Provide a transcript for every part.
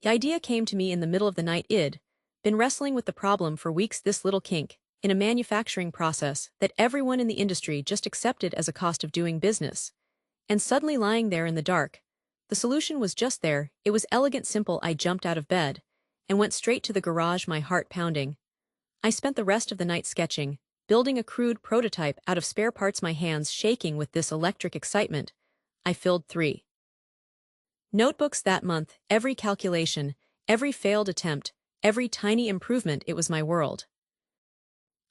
The idea came to me in the middle of the night. I'd been wrestling with the problem for weeks, this little kink in a manufacturing process that everyone in the industry just accepted as a cost of doing business. And suddenly lying there in the dark, the solution was just there. It was elegant, simple. I jumped out of bed and went straight to the garage, my heart pounding. I spent the rest of the night sketching, building a crude prototype out of spare parts, my hands shaking with this electric excitement. I filled 3 notebooks that month, every calculation, every failed attempt, every tiny improvement. It was my world.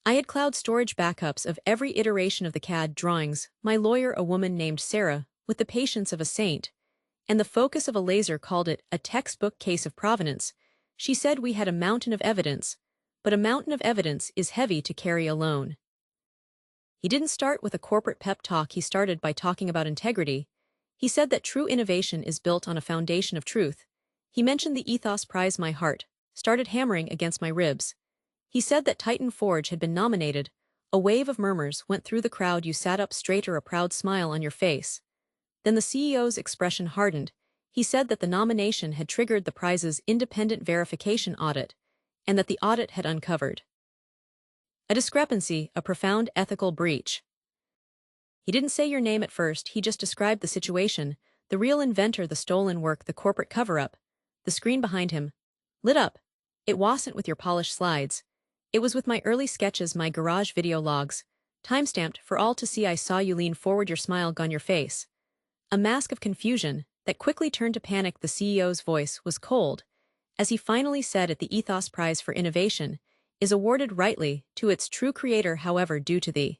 I had cloud storage backups of every iteration of the CAD drawings, my lawyer, a woman named Sarah, with the patience of a saint, and the focus of a laser, called it a textbook case of provenance. She said we had a mountain of evidence, but a mountain of evidence is heavy to carry alone. He didn't start with a corporate pep talk. He started by talking about integrity. He said that true innovation is built on a foundation of truth. He mentioned the ethos prize. My heart started hammering against my ribs. He said that Titan Forge had been nominated. A wave of murmurs went through the crowd. You sat up straighter, a proud smile on your face. Then the CEO's expression hardened. He said that the nomination had triggered the prize's independent verification audit, and that the audit had uncovered a discrepancy, a profound ethical breach. He didn't say your name at first. He just described the situation, the real inventor, the stolen work, the corporate cover-up. The screen behind him lit up. It wasn't with your polished slides. It was with my early sketches, my garage video logs, timestamped for all to see. I saw you lean forward, your smile gone, your face a mask of confusion that quickly turned to panic. The CEO's voice was cold as he finally said it. The Ethos Prize for Innovation is awarded rightly to its true creator. However, due to the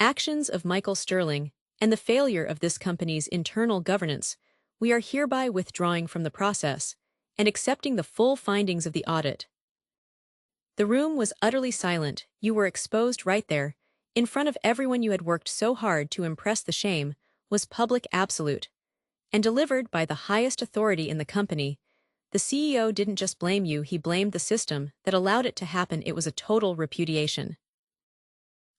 actions of Michael Sterling and the failure of this company's internal governance, we are hereby withdrawing from the process and accepting the full findings of the audit. The room was utterly silent. You were exposed right there, in front of everyone you had worked so hard to impress. The shame was public, absolute, and delivered by the highest authority in the company. The CEO didn't just blame you, he blamed the system that allowed it to happen. It was a total repudiation.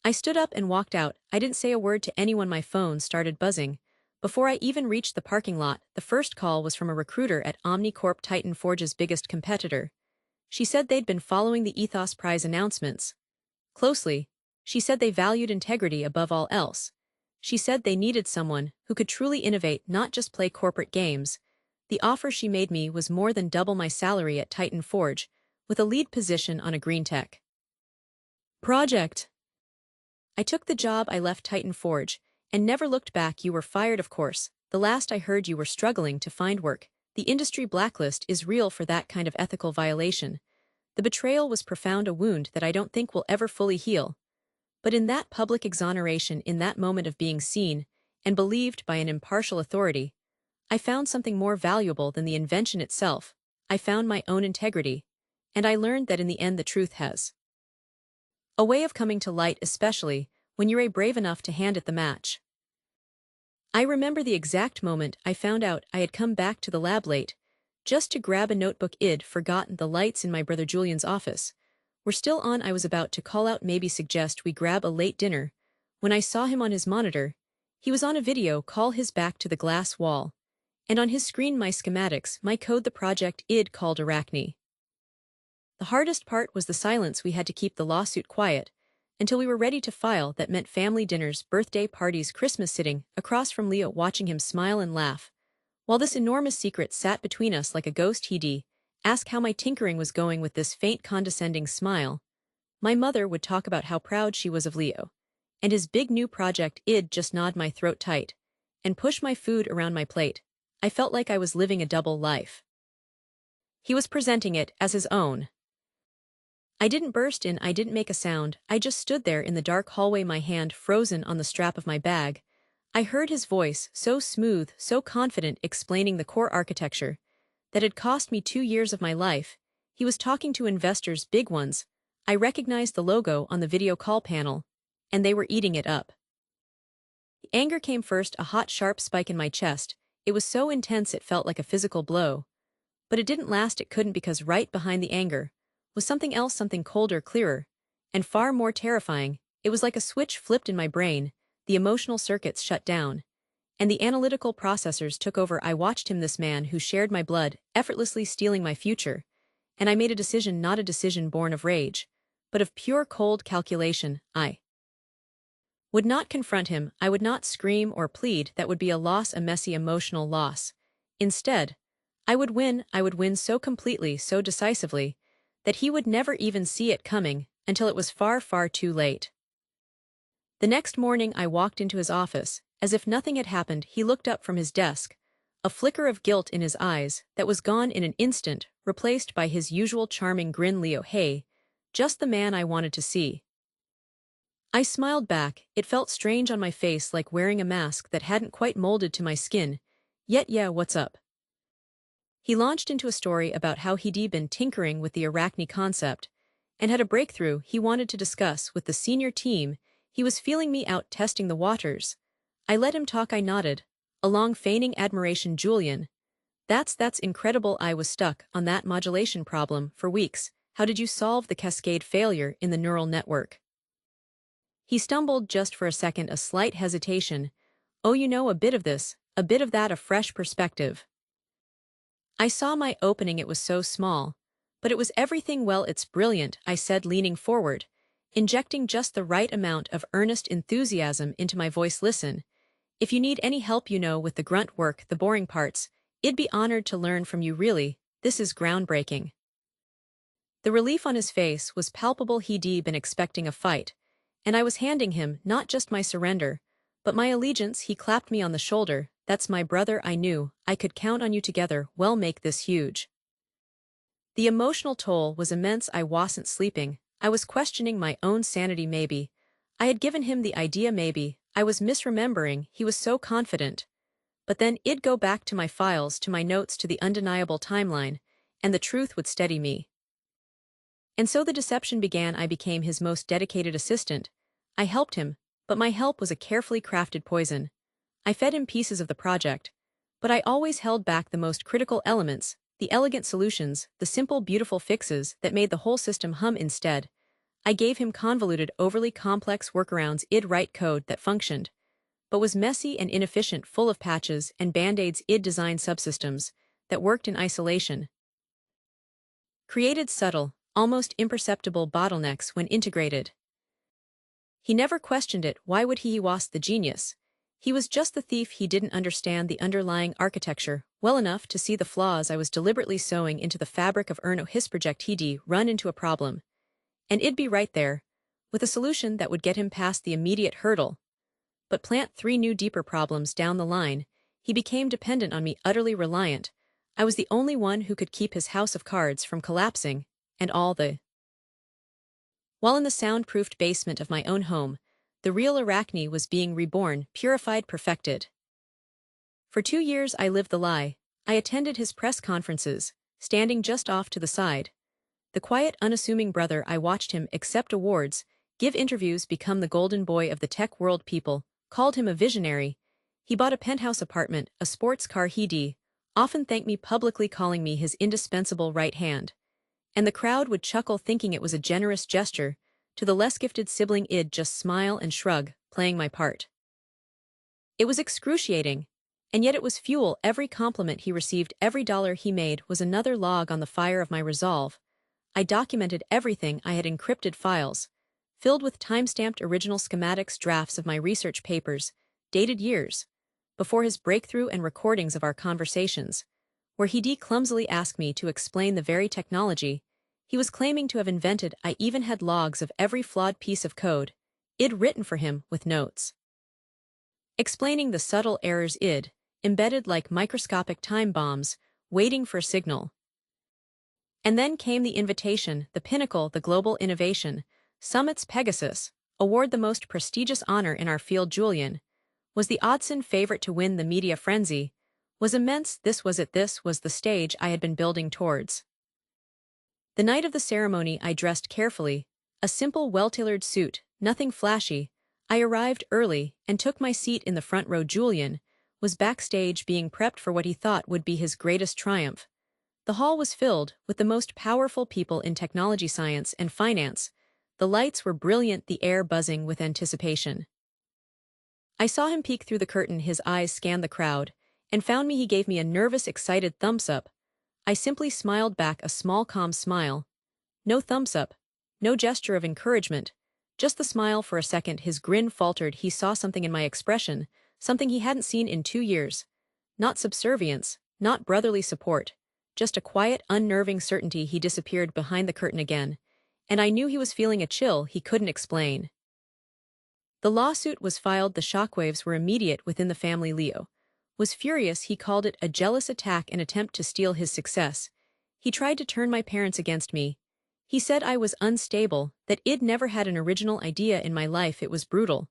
I stood up and walked out. I didn't say a word to anyone. My phone started buzzing. Before I even reached the parking lot, the first call was from a recruiter at OmniCorp, Titan Forge's biggest competitor. She said they'd been following the Ethos Prize announcements closely. She said they valued integrity above all else. She said they needed someone who could truly innovate, not just play corporate games. The offer she made me was more than double my salary at Titan Forge, with a lead position on a green tech project. I took the job. I left Titan Forge and never looked back. You were fired, of course. The last I heard, you were struggling to find work. The industry blacklist is real for that kind of ethical violation. The betrayal was profound, a wound that I don't think will ever fully heal. But in that public exoneration, in that moment of being seen and believed by an impartial authority, I found something more valuable than the invention itself. I found my own integrity, and I learned that in the end the truth has a way of coming to light, especially when you're brave enough to hand it the match. I remember the exact moment I found out. I had come back to the lab late, just to grab a notebook. I'd forgotten the lights in my brother Julian's office were still on. I was about to call out, maybe suggest we grab a late dinner, when I saw him on his monitor. He was on a video call, his back to the glass wall, and on his screen my schematics, my code, the project I'd called Arachne. The hardest part was the silence. We had to keep the lawsuit quiet until we were ready to file. That meant family dinners, birthday parties, Christmas, sitting across from Leo, watching him smile and laugh, while this enormous secret sat between us like a ghost. He'd ask how my tinkering was going with this faint, condescending smile. My mother would talk about how proud she was of Leo and his big new project. I'd just nod my throat tight and push my food around my plate. I felt like I was living a double life. He was presenting it as his own. I didn't burst in, I didn't make a sound. I just stood there in the dark hallway, my hand frozen on the strap of my bag. I heard his voice, so smooth, so confident, explaining the core architecture that had cost me 2 years of my life. He was talking to investors, big ones. I recognized the logo on the video call panel, and they were eating it up. The anger came first, a hot, sharp spike in my chest. It was so intense it felt like a physical blow. But it didn't last. It couldn't, because right behind the anger was something else, something colder, clearer, and far more terrifying. It was like a switch flipped in my brain. The emotional circuits shut down, and the analytical processors took over. I watched him, this man who shared my blood, effortlessly stealing my future, and I made a decision, not a decision born of rage, but of pure cold calculation. I would not confront him, I would not scream or plead, that would be a loss, a messy emotional loss. Instead, I would win so completely, so decisively, that he would never even see it coming, until it was far, far too late. The next morning I walked into his office. As if nothing had happened, he looked up from his desk, a flicker of guilt in his eyes that was gone in an instant, replaced by his usual charming grin. Leo, hey, just the man I wanted to see. I smiled back. It felt strange on my face, like wearing a mask that hadn't quite molded to my skin. Yet, yeah, what's up? He launched into a story about how he'd been tinkering with the Arachne concept and had a breakthrough he wanted to discuss with the senior team. He was feeling me out, testing the waters. I let him talk. I nodded, along, feigning admiration. Julian, that's incredible. I was stuck on that modulation problem for weeks. How did you solve the cascade failure in the neural network? He stumbled just for a second, a slight hesitation. Oh, you know, a bit of this, a bit of that, a fresh perspective. I saw my opening. It was so small, but it was everything. Well, it's brilliant, I said, leaning forward, injecting just the right amount of earnest enthusiasm into my voice. Listen, if you need any help, you know, with the grunt work, the boring parts, I'd be honored to learn from you. Really, this is groundbreaking. The relief on his face was palpable. He'd been expecting a fight, and I was handing him not just my surrender, but my allegiance. He clapped me on the shoulder. That's my brother. I knew I could count on you. Together we'll make this huge. The emotional toll was immense. I wasn't sleeping. I was questioning my own sanity. Maybe I had given him the idea, maybe I was misremembering. He was so confident. But then I'd go back to my files, to my notes, to the undeniable timeline, and the truth would steady me. And so the deception began. I became his most dedicated assistant. I helped him, but my help was a carefully crafted poison. I fed him pieces of the project, but I always held back the most critical elements, the elegant solutions, the simple, beautiful fixes that made the whole system hum. Instead, I gave him convoluted, overly complex workarounds. I'd write code that functioned, but was messy and inefficient, full of patches and band-aids. I'd design subsystems that worked in isolation, created subtle, almost imperceptible bottlenecks when integrated. He never questioned it. Why would he? He was the genius. He was just the thief. He didn't understand the underlying architecture well enough to see the flaws I was deliberately sewing into the fabric of Erno. His project, he'd run into a problem, and I'd be right there, with a solution that would get him past the immediate hurdle. But plant 3 new, deeper problems down the line, he became dependent on me, utterly reliant. I was the only one who could keep his house of cards from collapsing, and all the while in the soundproofed basement of my own home, the real Arachne was being reborn, purified, perfected. For 2 years I lived the lie. I attended his press conferences, standing just off to the side. The quiet, unassuming brother. I watched him accept awards, give interviews, become the golden boy of the tech world. People called him a visionary. He bought a penthouse apartment, a sports car. He'd often thank me publicly, calling me his indispensable right hand. And the crowd would chuckle, thinking it was a generous gesture. To the less gifted sibling, I'd just smile and shrug, playing my part. It was excruciating, and yet it was fuel. Every compliment he received, every dollar he made, was another log on the fire of my resolve. I documented everything. I had encrypted files, filled with time-stamped original schematics, drafts of my research papers, dated years before his breakthrough, and recordings of our conversations, where he'd clumsily asked me to explain the very technology he was claiming to have invented. I even had logs of every flawed piece of code I'd written for him, with notes explaining the subtle errors I'd embedded like microscopic time bombs, waiting for a signal. And then came the invitation, the pinnacle, the Global Innovation Summit's Pegasus Award, the most prestigious honor in our field. Julian was the odds-on favorite to win. The media frenzy was immense. This was it. This was the stage I had been building towards. The night of the ceremony, I dressed carefully, a simple, well-tailored suit, nothing flashy. I arrived early and took my seat in the front row. Julian was backstage, being prepped for what he thought would be his greatest triumph. The hall was filled with the most powerful people in technology, science, and finance. The lights were brilliant, the air buzzing with anticipation. I saw him peek through the curtain, his eyes scanned the crowd, and found me. He gave me a nervous, excited thumbs up. I simply smiled back, a small, calm smile. No thumbs up. No gesture of encouragement. Just the smile. For a second his grin faltered. He saw something in my expression, something he hadn't seen in 2 years. Not subservience, not brotherly support. Just a quiet, unnerving certainty. He disappeared behind the curtain again, and I knew he was feeling a chill he couldn't explain. The lawsuit was filed. The shockwaves were immediate within the family. Leo was furious. He called it a jealous attack, an attempt to steal his success. He tried to turn my parents against me. He said I was unstable, that I'd never had an original idea in my life. It was brutal.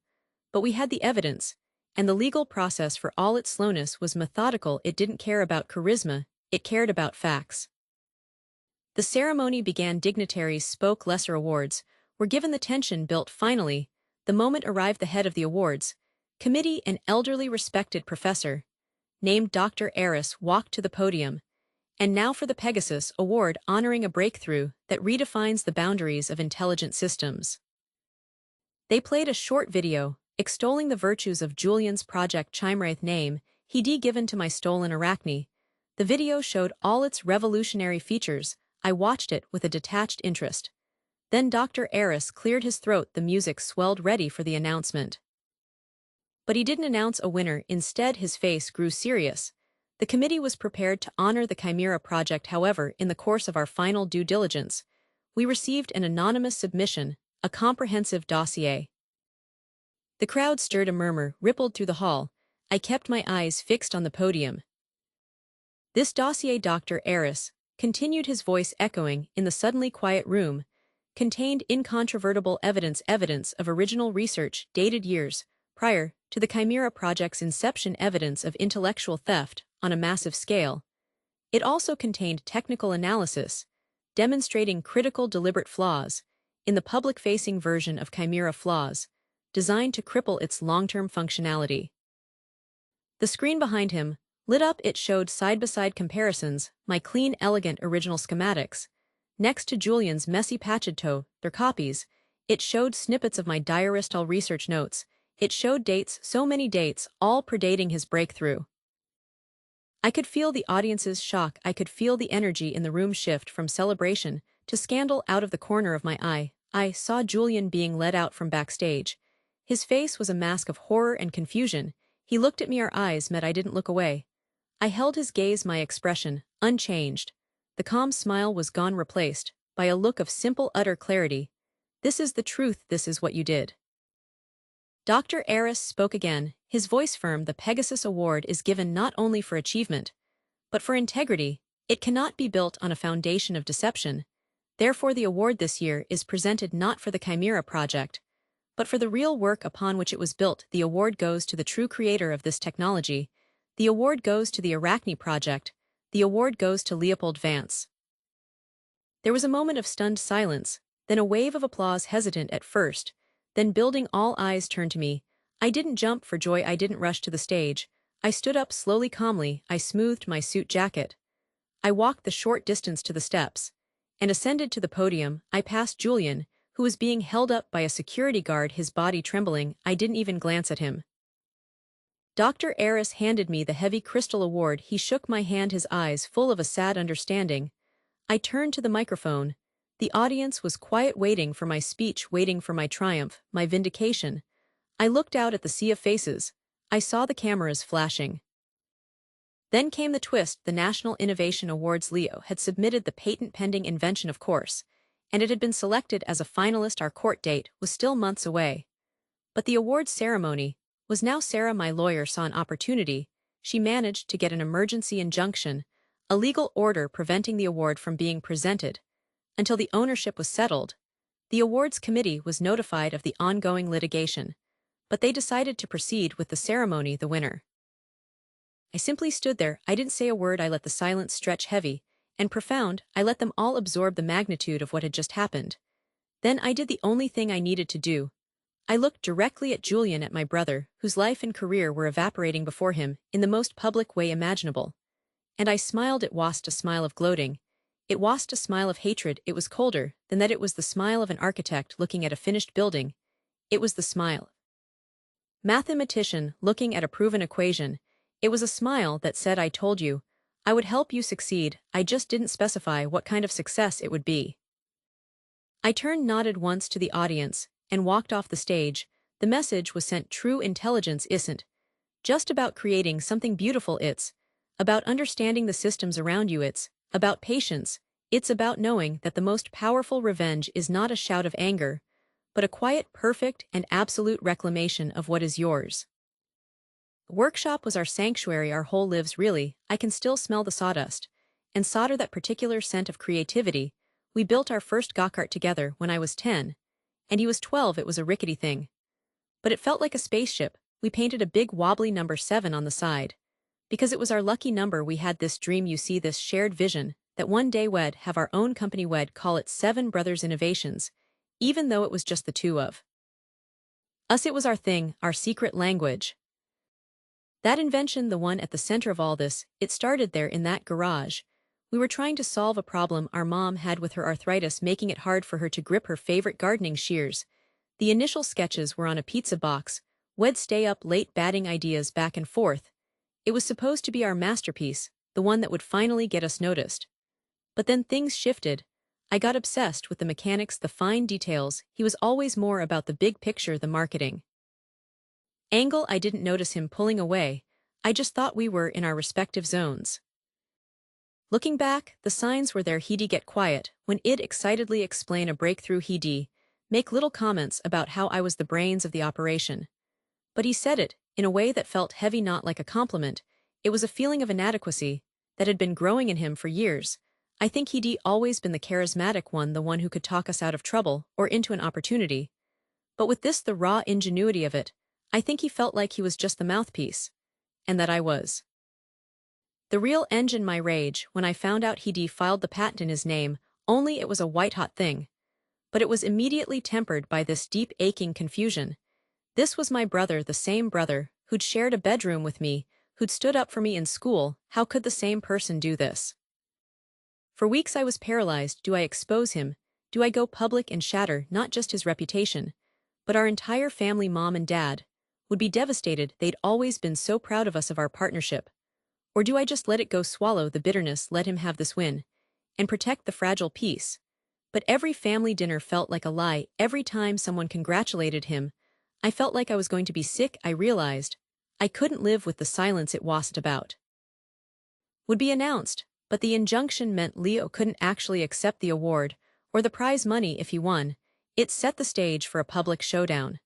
But we had the evidence, and the legal process, for all its slowness, was methodical. It didn't care about charisma, it cared about facts. The ceremony began. Dignitaries spoke. Lesser awards were given. The tension built. Finally, the moment arrived. The head of the awards committee, an elderly, respected professor named Dr. Eris, walked to the podium. And now for the Pegasus Award, honoring a breakthrough that redefines the boundaries of intelligent systems. They played a short video, extolling the virtues of Julian's project. Chimerath name, he'd given to my stolen arachne. The video showed all its revolutionary features. I watched it with a detached interest. Then Dr. Eris cleared his throat. The music swelled, ready for the announcement. But he didn't announce a winner. Instead, his face grew serious. The committee was prepared to honor the Chimera project. However, in the course of our final due diligence, we received an anonymous submission, a comprehensive dossier. The crowd stirred. A murmur rippled through the hall. I kept my eyes fixed on the podium. This dossier, Dr. Eris continued, his voice echoing in the suddenly quiet room, contained incontrovertible evidence of original research dated years prior to the Chimera project's inception, evidence of intellectual theft on a massive scale. It also contained technical analysis, demonstrating critical, deliberate flaws in the public-facing version of Chimera, flaws designed to cripple its long-term functionality. The screen behind him lit up. It showed side-by-side comparisons, my clean, elegant, original schematics, next to Julian's messy patchito, their copies. It showed snippets of my diaristal research notes. It showed dates, so many dates, all predating his breakthrough. I could feel the audience's shock. I could feel the energy in the room shift from celebration to scandal. Out of the corner of my eye, I saw Julian being led out from backstage. His face was a mask of horror and confusion. He looked at me. Our eyes met. I didn't look away. I held his gaze, my expression unchanged. The calm smile was gone, replaced by a look of simple, utter clarity. This is the truth. This is what you did. Dr. Eris spoke again, his voice firm. The Pegasus Award is given not only for achievement, but for integrity. It cannot be built on a foundation of deception. Therefore, the award this year is presented not for the Chimera project, but for the real work upon which it was built. The award goes to the true creator of this technology. The award goes to the Arachne project. The award goes to Leopold Vance. There was a moment of stunned silence, then a wave of applause, hesitant at first, then building. All eyes turned to me. I didn't jump for joy. I didn't rush to the stage. I stood up slowly, calmly. I smoothed my suit jacket. I walked the short distance to the steps and ascended to the podium. I passed Julian, who was being held up by a security guard, his body trembling. I didn't even glance at him. Dr. Eris handed me the heavy crystal award. He shook my hand, his eyes full of a sad understanding. I turned to the microphone. The audience was quiet, waiting for my speech, waiting for my triumph, my vindication. I looked out at the sea of faces. I saw the cameras flashing. Then came the twist. The National Innovation Awards. Leo had submitted the patent-pending invention, of course, and it had been selected as a finalist. Our court date was still months away. But the awards ceremony was now. Sarah, my lawyer, saw an opportunity. She managed to get an emergency injunction, a legal order preventing the award from being presented until the ownership was settled. The awards committee was notified of the ongoing litigation, but they decided to proceed with the ceremony. The winner. I simply stood there. I didn't say a word. I let the silence stretch heavy and profound. I let them all absorb the magnitude of what had just happened. Then I did the only thing I needed to do. I looked directly at Julian, at my brother, whose life and career were evaporating before him in the most public way imaginable. And I smiled. It wasn't a smile of gloating. It wasn't a smile of hatred. It was colder than that. It was the smile of an architect looking at a finished building. It was the smile Mathematician looking at a proven equation. It was a smile that said, I told you. I would help you succeed, I just didn't specify what kind of success it would be. I turned nodded once to the audience and walked off the stage. The message was sent: true intelligence isn't just about creating something beautiful, it's about understanding the systems around you, it's about patience, it's about knowing that the most powerful revenge is not a shout of anger, but a quiet, perfect, and absolute reclamation of what is yours. The workshop was our sanctuary, our whole lives really. I can still smell the sawdust and solder, that particular scent of creativity. We built our first go-kart together when I was 10, and he was 12. It was a rickety thing, but it felt like a spaceship. We painted a big wobbly number 7 on the side. Because it was our lucky number, we had this dream, you see, this shared vision, that one day we'd have our own company, we'd call it Seven Brothers Innovations, even though it was just the two of us. It was our thing, our secret language. That invention, the one at the center of all this, it started there in that garage. We were trying to solve a problem our mom had with her arthritis, making it hard for her to grip her favorite gardening shears. The initial sketches were on a pizza box. We'd stay up late batting ideas back and forth. It was supposed to be our masterpiece, the one that would finally get us noticed. But then things shifted. I got obsessed with the mechanics, the fine details. He was always more about the big picture, the marketing angle. I didn't notice him pulling away. I just thought we were in our respective zones. Looking back, the signs were there. He'd get quiet when I'd excitedly explain a breakthrough. He'd make little comments about how I was the brains of the operation. But he said it in a way that felt heavy, not like a compliment. It was a feeling of inadequacy that had been growing in him for years. I think he'd always been the charismatic one, the one who could talk us out of trouble or into an opportunity. But with this, the raw ingenuity of it, I think he felt like he was just the mouthpiece, and that I was the real engine. My rage when I found out he'd filed the patent in his name, only it was a white-hot thing. But it was immediately tempered by this deep, aching confusion. This was my brother, the same brother who'd shared a bedroom with me, who'd stood up for me in school. How could the same person do this? For weeks I was paralyzed. Do I expose him? Do I go public and shatter not just his reputation, but our entire family? Mom and Dad would be devastated. They'd always been so proud of us, of our partnership. Or do I just let it go, swallow the bitterness, let him have this win, and protect the fragile peace? But every family dinner felt like a lie. Every time someone congratulated him, I felt like I was going to be sick. I realized I couldn't live with the silence. It wasn't about would be announced, but the injunction meant Leo couldn't actually accept the award or the prize money if he won. It set the stage for a public showdown.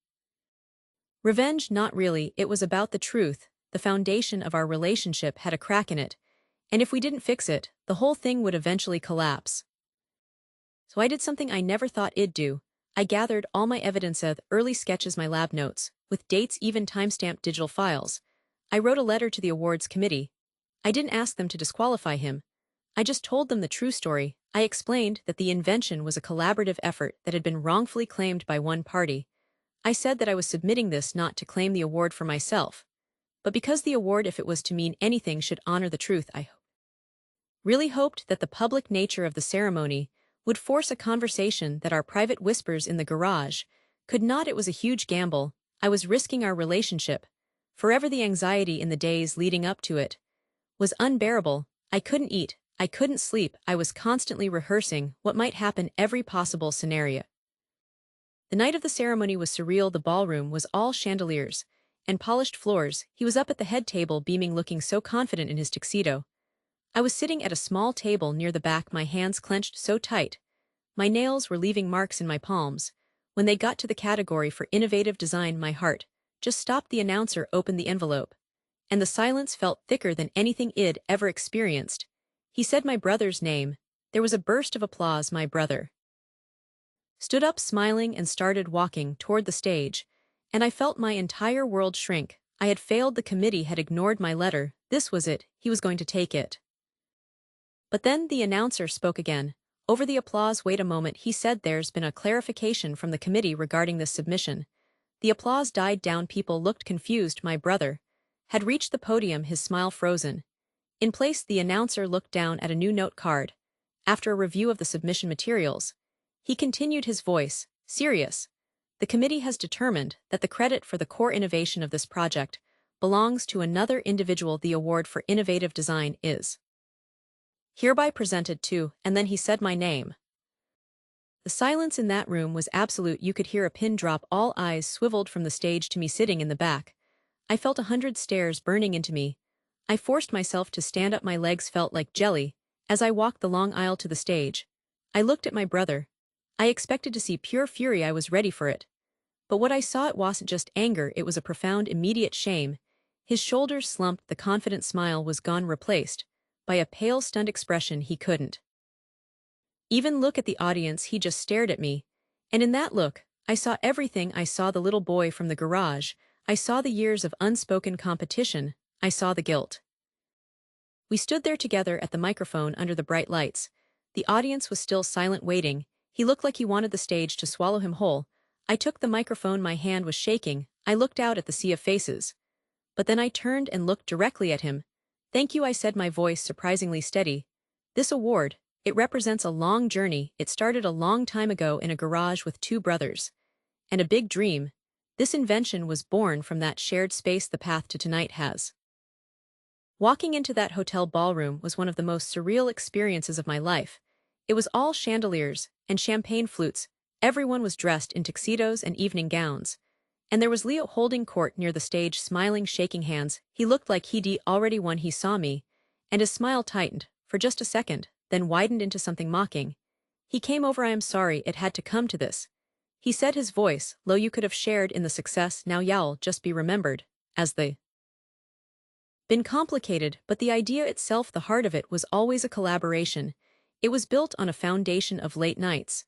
Revenge? Not really. It was about the truth. The foundation of our relationship had a crack in it, and if we didn't fix it, the whole thing would eventually collapse. So I did something I never thought I'd do. I gathered all my evidence of early sketches, my lab notes, with dates, even timestamped digital files. I wrote a letter to the awards committee. I didn't ask them to disqualify him. I just told them the true story. I explained that the invention was a collaborative effort that had been wrongfully claimed by one party. I said that I was submitting this not to claim the award for myself, but because the award, if it was to mean anything, should honor the truth. I really hoped that the public nature of the ceremony would force a conversation that our private whispers in the garage could not. It was a huge gamble. I was risking our relationship forever. The anxiety in the days leading up to it was unbearable. I couldn't eat. I couldn't sleep. I was constantly rehearsing what might happen, every possible scenario. The night of the ceremony was surreal. The ballroom was all chandeliers and polished floors. He was up at the head table, beaming, looking so confident in his tuxedo. I was sitting at a small table near the back, my hands clenched so tight. My nails were leaving marks in my palms. When they got to the category for innovative design, my heart just stopped. The announcer opened the envelope, and the silence felt thicker than anything I'd ever experienced. He said my brother's name. There was a burst of applause. My brother stood up, smiling, and started walking toward the stage, and I felt my entire world shrink. I had failed. The committee had ignored my letter. This was it. He was going to take it. But then the announcer spoke again. Over the applause, wait a moment, he said, there's been a clarification from the committee regarding this submission. The applause died down. People looked confused. My brother had reached the podium, his smile frozen in place. The announcer looked down at a new note card. After a review of the submission materials, he continued, his voice serious. The committee has determined that the credit for the core innovation of this project belongs to another individual. The award for innovative design is hereby presented to, and then he said my name. The silence in that room was absolute. You could hear a pin drop. All eyes swiveled from the stage to me sitting in the back. I felt 100 stares burning into me. I forced myself to stand up. My legs felt like jelly as I walked the long aisle to the stage. I looked at my brother. I expected to see pure fury. I was ready for it. But what I saw, it wasn't just anger, it was a profound, immediate shame. His shoulders slumped, the confident smile was gone, replaced by a pale, stunned expression. He couldn't even look at the audience. He just stared at me. And in that look, I saw everything. I saw the little boy from the garage. I saw the years of unspoken competition. I saw the guilt. We stood there together at the microphone under the bright lights. The audience was still silent, waiting. He looked like he wanted the stage to swallow him whole. I took the microphone. My hand was shaking. I looked out at the sea of faces. But then I turned and looked directly at him. "Thank you," I said, my voice surprisingly steady. "This award, it represents a long journey. It started a long time ago in a garage with two brothers. And a big dream. This invention was born from that shared space. The path to tonight has." Walking into that hotel ballroom was one of the most surreal experiences of my life. It was all chandeliers and champagne flutes. Everyone was dressed in tuxedos and evening gowns. And there was Leo holding court near the stage, smiling, shaking hands. He looked like he'd already won. He saw me, and his smile tightened, for just a second, then widened into something mocking. He came over. "I am sorry it had to come to this," he said, his voice low. "You could have shared in the success. Now y'all just be remembered as the been complicated, but the idea itself, the heart of it, was always a collaboration. It was built on a foundation of late nights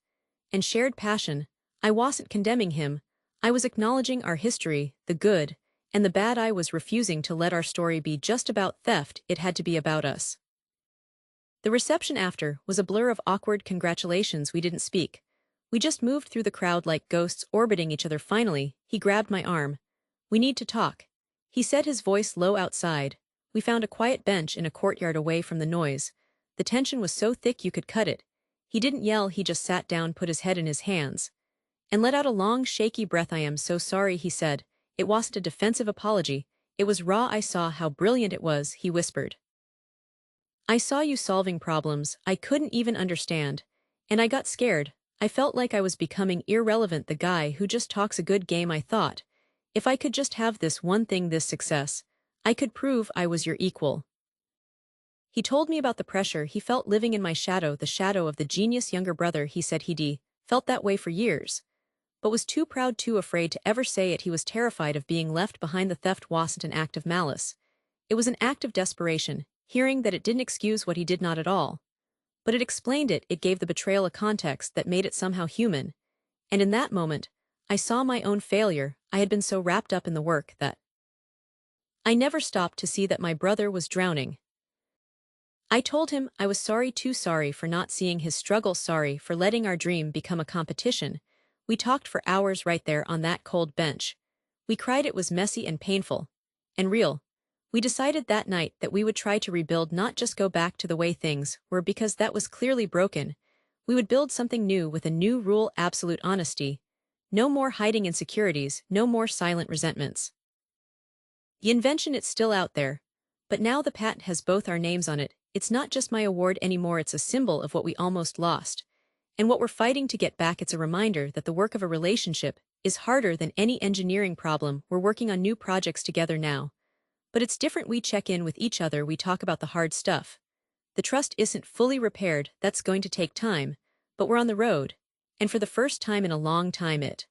and shared passion." I wasn't condemning him. I was acknowledging our history, the good and the bad. I was refusing to let our story be just about theft. It had to be about us. The reception after was a blur of awkward congratulations. We didn't speak. We just moved through the crowd like ghosts orbiting each other. Finally, he grabbed my arm. "We need to talk," he said, his voice low. Outside, we found a quiet bench in a courtyard away from the noise. The tension was so thick you could cut it. He didn't yell. He just sat down, put his head in his hands, and let out a long, shaky breath. "I am so sorry," he said. It wasn't a defensive apology. It was raw. "I saw how brilliant it was," he whispered. "I saw you solving problems I couldn't even understand. And I got scared. I felt like I was becoming irrelevant, the guy who just talks a good game. I thought, if I could just have this one thing, this success, I could prove I was your equal." He told me about the pressure he felt living in my shadow, the shadow of the genius younger brother. He said he'd felt that way for years, but was too proud, too afraid to ever say it. He was terrified of being left behind. The theft wasn't an act of malice. It was an act of desperation. Hearing that it didn't excuse what he did, not at all. But it explained it. It gave the betrayal a context that made it somehow human. And in that moment, I saw my own failure. I had been so wrapped up in the work that I never stopped to see that my brother was drowning. I told him I was sorry, too sorry for not seeing his struggle, sorry for letting our dream become a competition. We talked for hours right there on that cold bench. We cried. It was messy and painful. And real. We decided that night that we would try to rebuild, not just go back to the way things were, because that was clearly broken. We would build something new with a new rule: absolute honesty. No more hiding insecurities, no more silent resentments. The invention, it's still out there. But now the patent has both our names on it. It's not just my award anymore. It's a symbol of what we almost lost, and what we're fighting to get back. It's a reminder that the work of a relationship is harder than any engineering problem. We're working on new projects together now. But it's different. We check in with each other. We talk about the hard stuff. The trust isn't fully repaired. That's going to take time. But we're on the road. And for the first time in a long time, it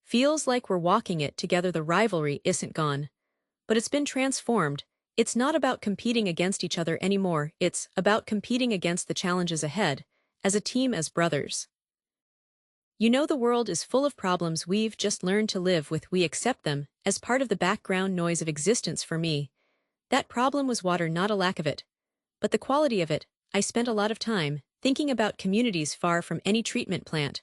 feels like we're walking it together. The rivalry isn't gone, but it's been transformed. It's not about competing against each other anymore. It's about competing against the challenges ahead, as a team, as brothers. You know, the world is full of problems we've just learned to live with. We accept them as part of the background noise of existence. For me, that problem was water, not a lack of it, but the quality of it. I spent a lot of time thinking about communities far from any treatment plant,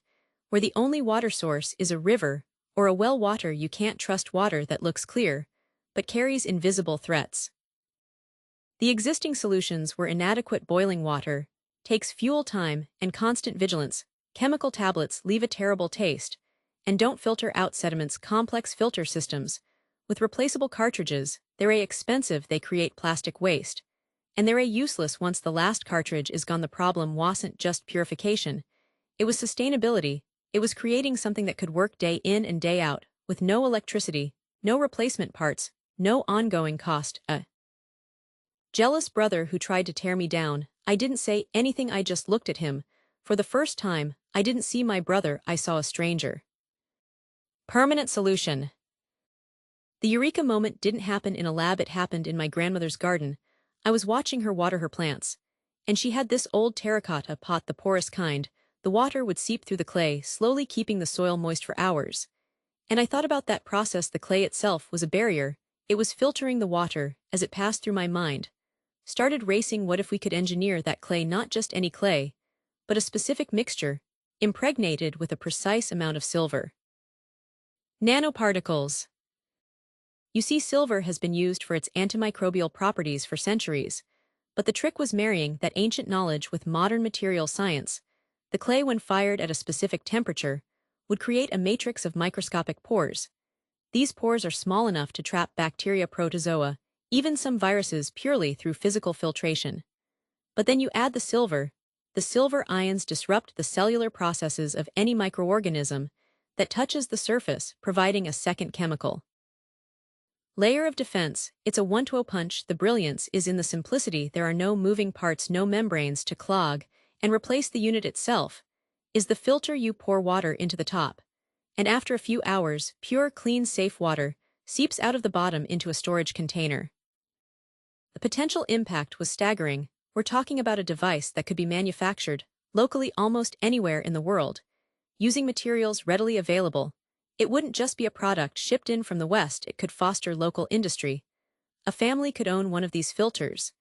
where the only water source is a river or a well. Water you can't trust, water that looks clear but carries invisible threats. The existing solutions were inadequate. Boiling water takes fuel, time, and constant vigilance. Chemical tablets leave a terrible taste, and don't filter out sediment's complex filter systems. With replaceable cartridges, they're expensive, they create plastic waste. And they're useless once the last cartridge is gone. The problem wasn't just purification. It was sustainability. It was creating something that could work day in and day out, with no electricity, no replacement parts, no ongoing cost. A jealous brother who tried to tear me down. I didn't say anything, I just looked at him. For the first time, I didn't see my brother, I saw a stranger. Permanent solution. The eureka moment didn't happen in a lab, it happened in my grandmother's garden. I was watching her water her plants. And she had this old terracotta pot, the porous kind. The water would seep through the clay, slowly keeping the soil moist for hours. And I thought about that process. The clay itself was a barrier. It was filtering the water. As it passed through my mind, started racing. What if we could engineer that clay, not just any clay, but a specific mixture, impregnated with a precise amount of silver? Nanoparticles. You see, silver has been used for its antimicrobial properties for centuries, but the trick was marrying that ancient knowledge with modern material science. The clay, when fired at a specific temperature, would create a matrix of microscopic pores. These pores are small enough to trap bacteria, protozoa, even some viruses, purely through physical filtration. But then you add the silver ions disrupt the cellular processes of any microorganism that touches the surface, providing a second chemical layer of defense. It's a 1-2 punch. The brilliance is in the simplicity. There are no moving parts, no membranes to clog and replace the unit itself. Is the filter. You pour water into the top, and after a few hours, pure, clean, safe water seeps out of the bottom into a storage container. The potential impact was staggering. We're talking about a device that could be manufactured locally almost anywhere in the world, using materials readily available. It wouldn't just be a product shipped in from the West, it could foster local industry. A family could own one of these filters,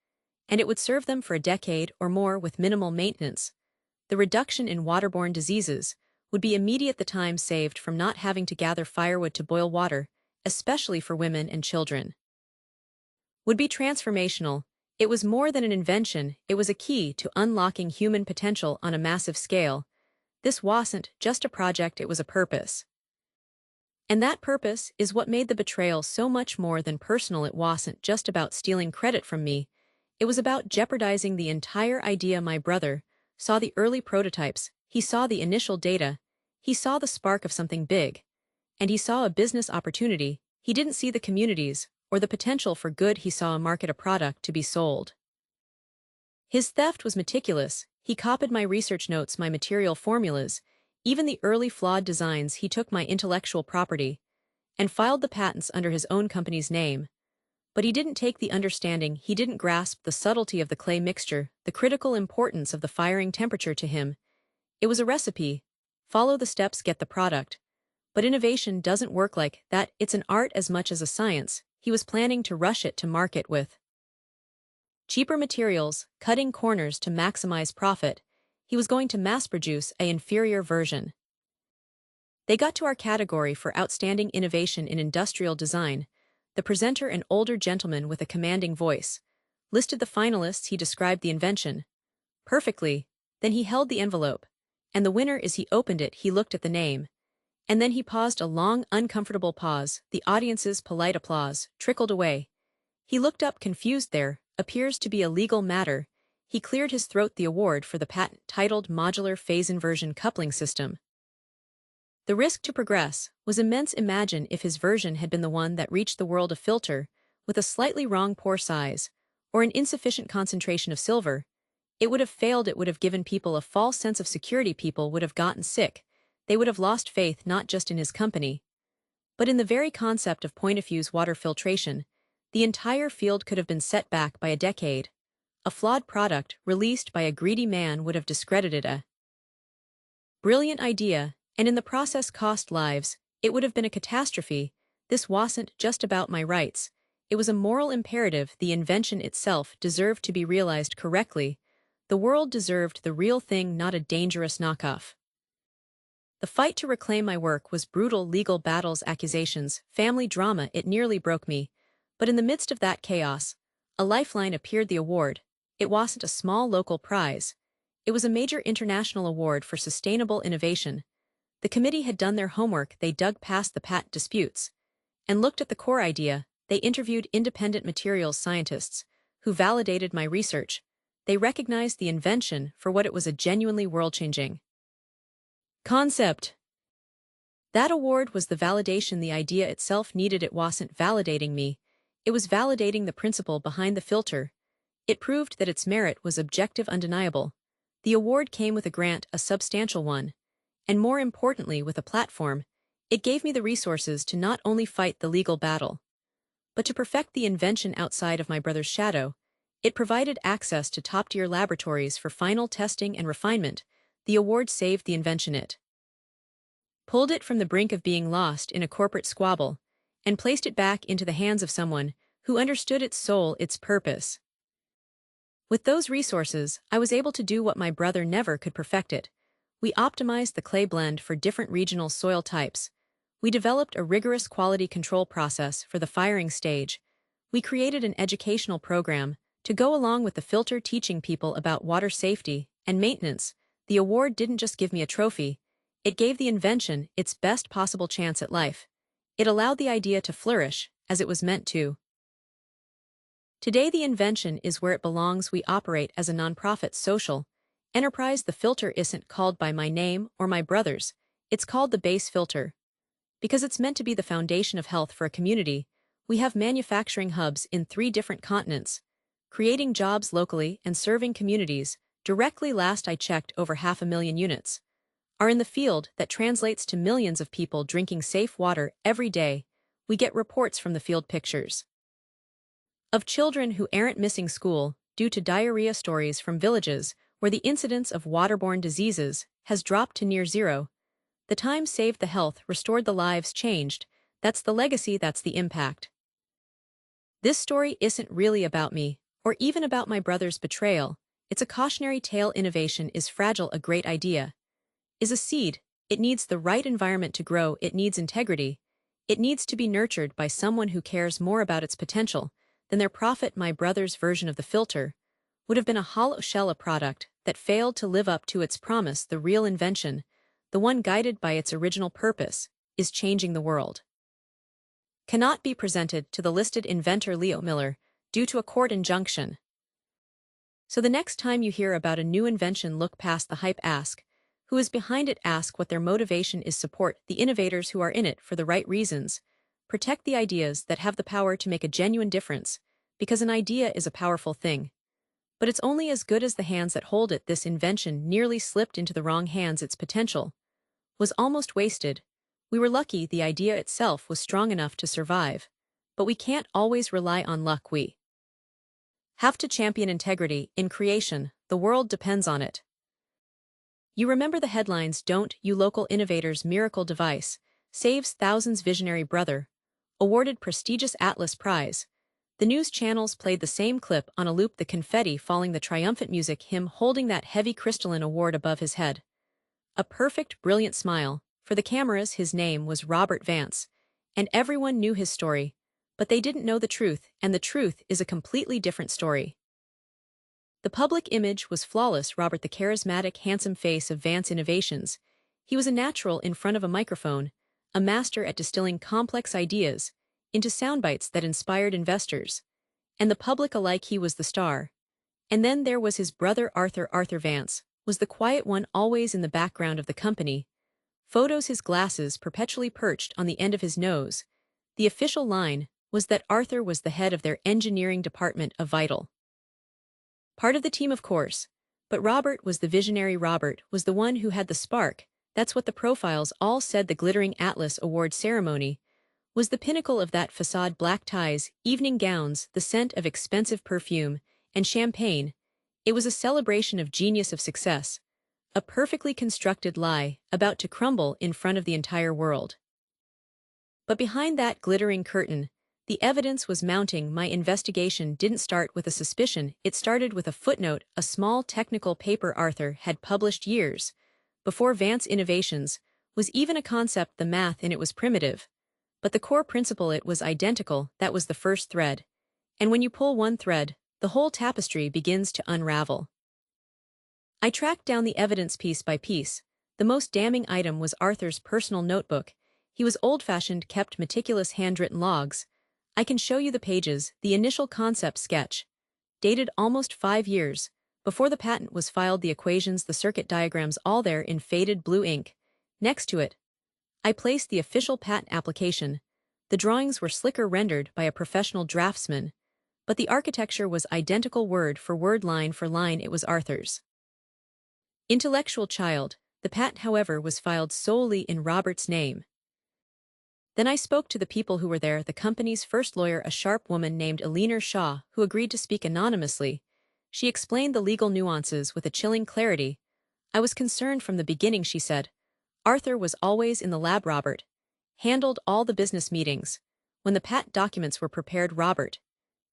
and it would serve them for a decade or more with minimal maintenance. The reduction in waterborne diseases would be immediate. The time saved from not having to gather firewood to boil water, especially for women and children, would be transformational. It was more than an invention, it was a key to unlocking human potential on a massive scale. This wasn't just a project, it was a purpose. And that purpose is what made the betrayal so much more than personal. It wasn't just about stealing credit from me. It was about jeopardizing the entire idea. My brother saw the early prototypes, he saw the initial data, he saw the spark of something big. And he saw a business opportunity. He didn't see the communities or the potential for good, he saw a market, a product to be sold. His theft was meticulous. He copied my research notes, my material formulas, even the early flawed designs. He took my intellectual property and filed the patents under his own company's name. But he didn't take the understanding, he didn't grasp the subtlety of the clay mixture, the critical importance of the firing temperature. To him, it was a recipe. Follow the steps, get the product. But innovation doesn't work like that, it's an art as much as a science. He was planning to rush it to market with cheaper materials, cutting corners to maximize profit. He was going to mass-produce an inferior version. They got to our category for outstanding innovation in industrial design. The presenter, an older gentleman with a commanding voice, listed the finalists. He described the invention perfectly. Then he held the envelope. And the winner is. He opened it, he looked at the name. And then he paused, a long, uncomfortable pause. The audience's polite applause trickled away. He looked up, confused. There appears to be a legal matter. He cleared his throat. The award for the patent, titled Modular Phase Inversion Coupling System. The risk to progress was immense. Imagine if his version had been the one that reached the world. A filter with a slightly wrong pore size or an insufficient concentration of silver. It would have failed. It would have given people a false sense of security. People would have gotten sick. They would have lost faith not just in his company, but in the very concept of point-of-use water filtration. The entire field could have been set back by a decade. A flawed product released by a greedy man would have discredited a brilliant idea, and in the process cost lives. It would have been a catastrophe. This wasn't just about my rights. It was a moral imperative. The invention itself deserved to be realized correctly. The world deserved the real thing, not a dangerous knockoff. The fight to reclaim my work was brutal. Legal battles, accusations, family drama. It nearly broke me. But in the midst of that chaos, a lifeline appeared. The award. It wasn't a small local prize. It was a major international award for sustainable innovation. The committee had done their homework. They dug past the patent disputes and looked at the core idea. They interviewed independent materials scientists who validated my research. They recognized the invention for what it was, a genuinely world-changing concept. That award was the validation the idea itself needed. It wasn't validating me. It was validating the principle behind the filter. It proved that its merit was objective, undeniable. The award came with a grant, a substantial one, and more importantly with a platform. It gave me the resources to not only fight the legal battle, but to perfect the invention outside of my brother's shadow. It provided access to top-tier laboratories for final testing and refinement. The award saved the invention. It pulled it from the brink of being lost in a corporate squabble and placed it back into the hands of someone who understood its soul, its purpose. With those resources, I was able to do what my brother never could: perfect it. We optimized the clay blend for different regional soil types. We developed a rigorous quality control process for the firing stage. We created an educational program to go along with the filter, teaching people about water safety and maintenance. The award didn't just give me a trophy, it gave the invention its best possible chance at life. It allowed the idea to flourish as it was meant to. Today, the invention is where it belongs. We operate as a nonprofit social enterprise. The filter isn't called by my name or my brother's. It's called the base filter. Because it's meant to be the foundation of health for a community. We have manufacturing hubs in 3 different continents, creating jobs locally and serving communities directly. Last I checked, over 500,000 units are in the field. That translates to millions of people drinking safe water every day. We get reports from the field, pictures of children who aren't missing school due to diarrhea, stories from villages where the incidence of waterborne diseases has dropped to near zero. The time saved, the health restored, the lives changed. That's the legacy, that's the impact. This story isn't really about me, or even about my brother's betrayal. It's a cautionary tale. Innovation is fragile. A great idea is a seed. It needs the right environment to grow. It needs integrity. It needs to be nurtured by someone who cares more about its potential than their profit. My brother's version of the filter would have been a hollow shell, a product that failed to live up to its promise. The real invention, the one guided by its original purpose, is changing the world. Cannot be presented to the listed inventor Leo Miller due to a court injunction. So the next time you hear about a new invention, look past the hype. Ask who is behind it. Ask what their motivation is. Support the innovators who are in it for the right reasons. Protect the ideas that have the power to make a genuine difference, because an idea is a powerful thing. But it's only as good as the hands that hold it. This invention nearly slipped into the wrong hands. Its potential was almost wasted. We were lucky the idea itself was strong enough to survive. But we can't always rely on luck. We have to champion integrity in creation. The world depends on it. You remember the headlines, don't you? Local innovators, miracle device saves thousands. Visionary brother awarded prestigious Atlas Prize. The news channels played the same clip on a loop, the confetti falling, the triumphant music, him holding that heavy crystalline award above his head. A perfect, brilliant smile. For the cameras, his name was Robert Vance, and everyone knew his story, but they didn't know the truth, and the truth is a completely different story. The public image was flawless. Robert, the charismatic, handsome face of Vance Innovations. He was a natural in front of a microphone, a master at distilling complex ideas into soundbites that inspired investors and the public alike. He was the star. And then there was his brother Arthur. Arthur Vance was the quiet one, always in the background of the company. Photos, his glasses perpetually perched on the end of his nose. The official line was that Arthur was the head of their engineering department, a vital part of the team, of course. But Robert was the visionary. Robert was the one who had the spark. That's what the profiles all said. The glittering Atlas Award ceremony was the pinnacle of that facade. Black ties, evening gowns, the scent of expensive perfume, and champagne. It was a celebration of genius, of success. A perfectly constructed lie about to crumble in front of the entire world. But behind that glittering curtain, the evidence was mounting. My investigation didn't start with a suspicion, it started with a footnote, a small technical paper Arthur had published years before Vance Innovations was even a concept. The math in it was primitive, but the core principle, it was identical. That was the first thread. And when you pull one thread, the whole tapestry begins to unravel. I tracked down the evidence piece by piece. The most damning item was Arthur's personal notebook. He was old-fashioned, kept meticulous handwritten logs. I can show you the pages, the initial concept sketch. Dated almost 5 years. Before the patent was filed, the equations, the circuit diagrams, all there in faded blue ink. Next to it, I placed the official patent application. The drawings were slicker, rendered by a professional draftsman, but the architecture was identical, word for word, line for line. It was Arthur's intellectual child. The patent, however, was filed solely in Robert's name. Then I spoke to the people who were there, the company's first lawyer, a sharp woman named Eleanor Shaw, who agreed to speak anonymously. She explained the legal nuances with a chilling clarity. I was concerned from the beginning, she said. Arthur was always in the lab. Robert handled all the business meetings. When the patent documents were prepared, Robert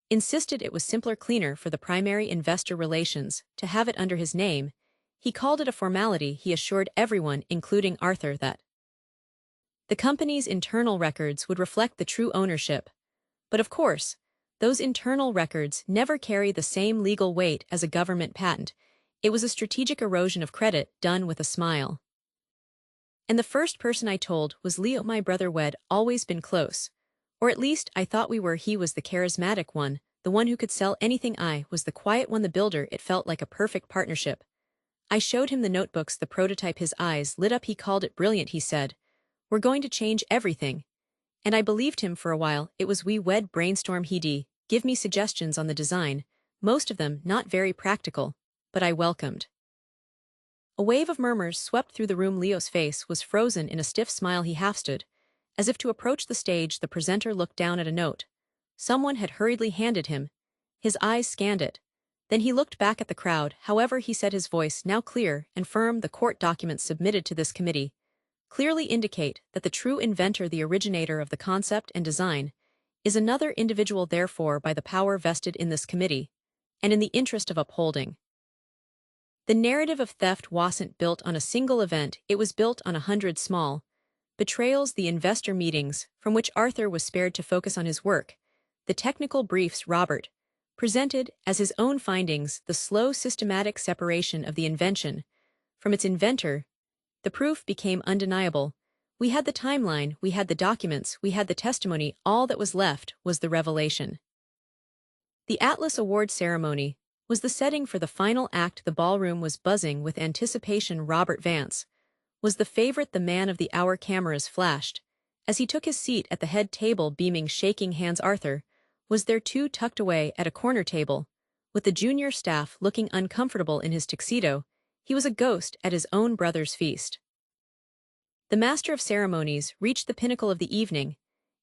insisted it was simpler, cleaner for the primary investor relations to have it under his name. He called it a formality. He assured everyone, including Arthur, that the company's internal records would reflect the true ownership. But of course, those internal records never carry the same legal weight as a government patent. It was a strategic erosion of credit done with a smile. And the first person I told was Leo, my brother. We'd always been close. Or at least I thought we were. He was the charismatic one, the one who could sell anything. I was the quiet one, the builder. It felt like a perfect partnership. I showed him the notebooks, the prototype. His eyes lit up. He called it brilliant. He said, "We're going to change everything." And I believed him for a while. It was we'd brainstorm. He'd give me suggestions on the design, most of them not very practical, but I welcomed. A wave of murmurs swept through the room. Leo's face was frozen in a stiff smile. He half stood, as if to approach the stage. The presenter looked down at a note someone had hurriedly handed him. His eyes scanned it. Then he looked back at the crowd. "However," he said, his voice now clear and firm, "the court documents submitted to this committee clearly indicate that the true inventor, the originator of the concept and design, is another individual. Therefore, by the power vested in this committee, and in the interest of upholding the narrative of theft, wasn't built on a single event. It was built on 100 small betrayals." The investor meetings, from which Arthur was spared to focus on his work, the technical briefs Robert presented as his own findings, the slow, systematic separation of the invention from its inventor. The proof became undeniable. We had the timeline, we had the documents, we had the testimony. All that was left was the revelation. The Atlas Award ceremony was the setting for the final act. The ballroom was buzzing with anticipation. Robert Vance was the favorite, the man of the hour. Cameras flashed as he took his seat at the head table, beaming, shaking hands. Arthur was there too, tucked away at a corner table, with the junior staff, looking uncomfortable in his tuxedo. He was a ghost at his own brother's feast. The master of ceremonies reached the pinnacle of the evening,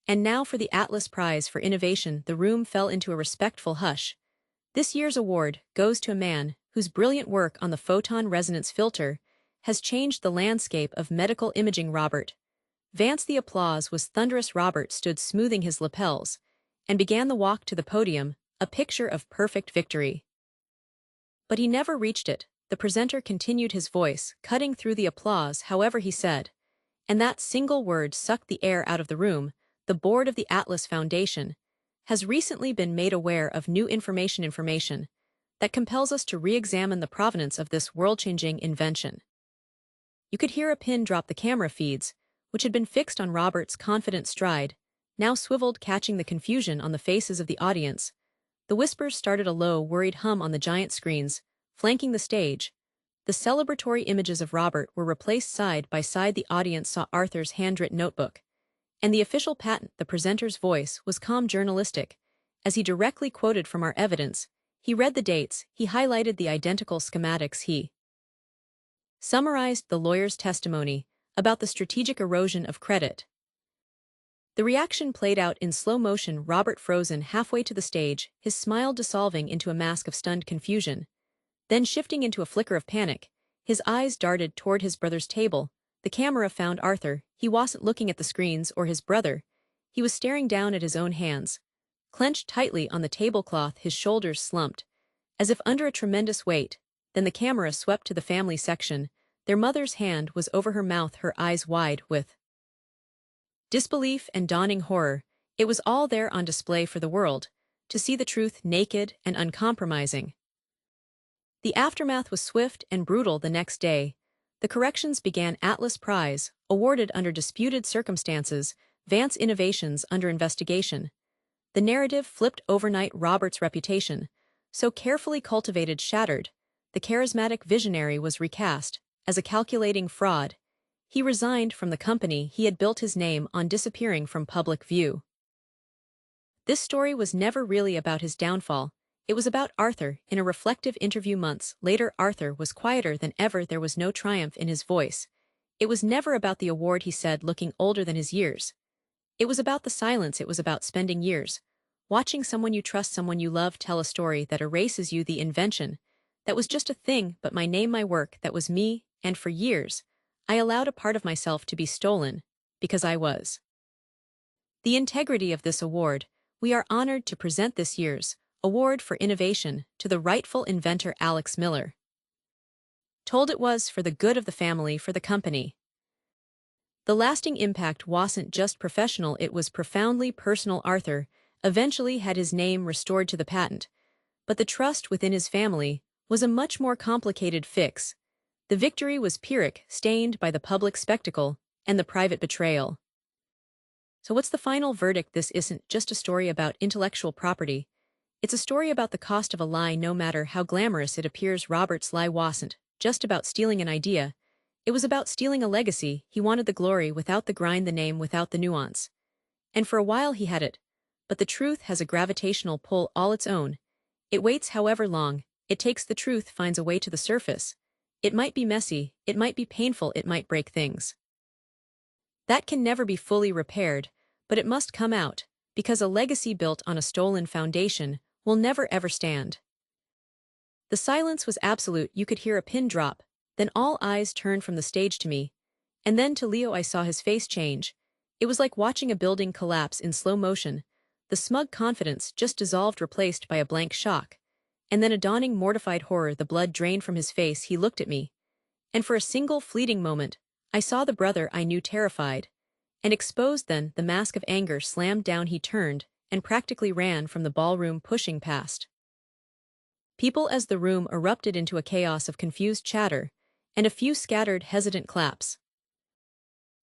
and now for the Atlas Prize for Innovation. The room fell into a respectful hush. This year's award goes to a man whose brilliant work on the photon resonance filter has changed the landscape of medical imaging. Robert Vance. The applause was thunderous. Robert stood, smoothing his lapels, and began the walk to the podium, a picture of perfect victory. But he never reached it. The presenter continued, his voice cutting through the applause. "However," he said, and that single word sucked the air out of the room, "the board of the Atlas Foundation has recently been made aware of new information that compels us to re-examine the provenance of this world-changing invention." You could hear a pin drop. The camera feeds, which had been fixed on Robert's confident stride, now swiveled, catching the confusion on the faces of the audience. The whispers started a low, worried hum on the giant screens flanking the stage. The celebratory images of Robert were replaced side by side. The audience saw Arthur's handwritten notebook and the official patent. The presenter's voice was calm, journalistic, as he directly quoted from our evidence. He read the dates, he highlighted the identical schematics, he summarized the lawyer's testimony about the strategic erosion of credit. The reaction played out in slow motion. Robert frozen halfway to the stage, his smile dissolving into a mask of stunned confusion. Then, shifting into a flicker of panic, his eyes darted toward his brother's table. The camera found Arthur. He wasn't looking at the screens or his brother. He was staring down at his own hands, clenched tightly on the tablecloth, his shoulders slumped, as if under a tremendous weight. Then the camera swept to the family section. Their mother's hand was over her mouth, her eyes wide with disbelief and dawning horror. It was all there on display for the world to see, the truth naked and uncompromising. The aftermath was swift and brutal. The next day, The corrections began Atlas Prize, awarded under disputed circumstances, Vance Innovations under investigation. The narrative flipped overnight. Robert's reputation, so carefully cultivated, shattered. The charismatic visionary was recast as a calculating fraud. He resigned from the company he had built his name on, disappearing from public view. This story was never really about his downfall. It was about Arthur. In a reflective interview months later, Arthur was quieter than ever. There was no triumph in his voice. It was never about the award, he said, looking older than his years. It was about the silence. It was about spending years watching someone you trust, someone you love, tell a story that erases you. The invention. That was just a thing, but my name, my work, that was me, and for years, I allowed a part of myself to be stolen, because I was. The integrity of this award. We are honored to present this year's Award for Innovation to the rightful inventor Alex Miller. Told it was for the good of the family, for the company. The lasting impact wasn't just professional, it was profoundly personal. Arthur eventually had his name restored to the patent, but the trust within his family was a much more complicated fix. The victory was Pyrrhic, stained by the public spectacle and the private betrayal. So what's the final verdict? This isn't just a story about intellectual property. It's a story about the cost of a lie, no matter how glamorous it appears. Robert's lie wasn't just about stealing an idea. It was about stealing a legacy. He wanted the glory without the grind, the name without the nuance. And for a while he had it. But the truth has a gravitational pull all its own. It waits however long it takes. The truth finds a way to the surface. It might be messy, it might be painful, it might break things that can never be fully repaired, but it must come out, because a legacy built on a stolen foundation will never ever stand. The silence was absolute. You could hear a pin drop, then all eyes turned from the stage to me, and then to Leo. I saw his face change. It was like watching a building collapse in slow motion. The smug confidence just dissolved, replaced by a blank shock, and then a dawning mortified horror. The blood drained from his face. He looked at me, and for a single fleeting moment, I saw the brother I knew, terrified and exposed. Then the mask of anger slammed down. He turned and practically ran from the ballroom, pushing past people as the room erupted into a chaos of confused chatter and a few scattered, hesitant claps.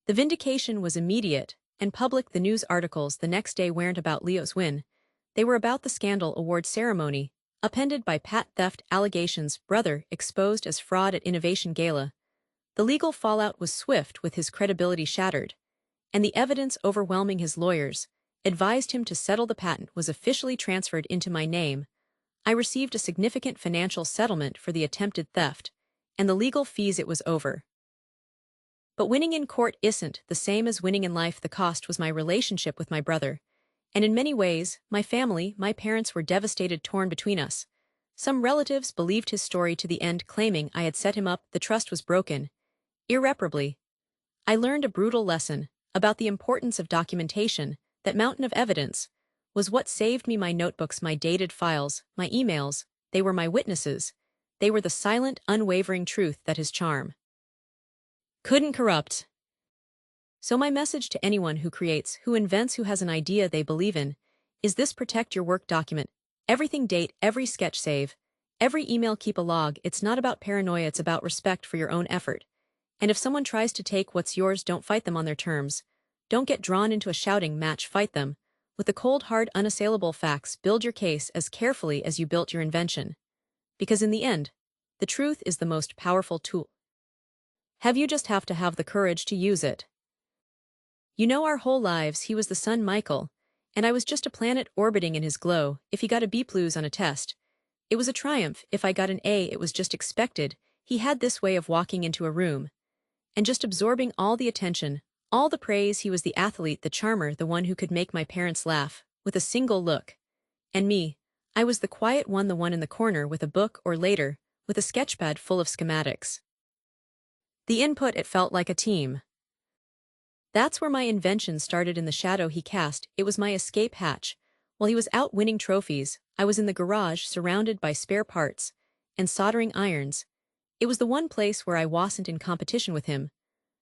The vindication was immediate and public. The news articles the next day weren't about Leo's win. They were about the scandal award ceremony, appended by patent theft allegations, brother exposed as fraud at Innovation Gala. The legal fallout was swift, with his credibility shattered, and the evidence overwhelming. His lawyers advised him to settle. The patent was officially transferred into my name. I received a significant financial settlement for the attempted theft and the legal fees. It was over. But winning in court isn't the same as winning in life. The cost was my relationship with my brother, and in many ways, my family. My parents were devastated, torn between us. Some relatives believed his story to the end, claiming I had set him up. The trust was broken irreparably. I learned a brutal lesson about the importance of documentation. That mountain of evidence was what saved me. My notebooks, my dated files, my emails, they were my witnesses. They were the silent, unwavering truth that his charm couldn't corrupt. So my message to anyone who creates, who invents, who has an idea they believe in, is this: protect your work. Document everything. Date every sketch, save every email, keep a log. It's not about paranoia, it's about respect for your own effort. And if someone tries to take what's yours, don't fight them on their terms. Don't get drawn into a shouting match. Fight them with the cold, hard, unassailable facts. Build your case as carefully as you built your invention. Because in the end, the truth is the most powerful tool. You just have to have the courage to use it. You know, our whole lives he was the sun, Michael, and I was just a planet orbiting in his glow. If he got a B+ on a test, it was a triumph. If I got an A, it was just expected. He had this way of walking into a room and just absorbing all the attention, all the praise. He was the athlete, the charmer, the one who could make my parents laugh with a single look. And me, I was the quiet one, the one in the corner with a book, or later, with a sketchpad full of schematics. The input, it felt like a team. That's where my invention started, in the shadow he cast. It was my escape hatch. While he was out winning trophies, I was in the garage, surrounded by spare parts and soldering irons. It was the one place where I wasn't in competition with him,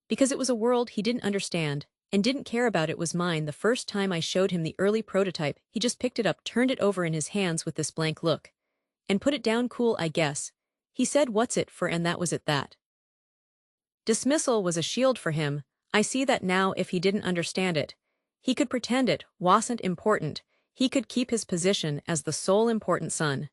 because it was a world he didn't understand and didn't care about. It was mine. The first time I showed him the early prototype, he just picked it up, turned it over in his hands with this blank look, and put it down. Cool, I guess. He said, "What's it for?" And that was it. That Dismissal was a shield for him. I see that now. If he didn't understand it, he could pretend it wasn't important. He could keep his position as the sole important son.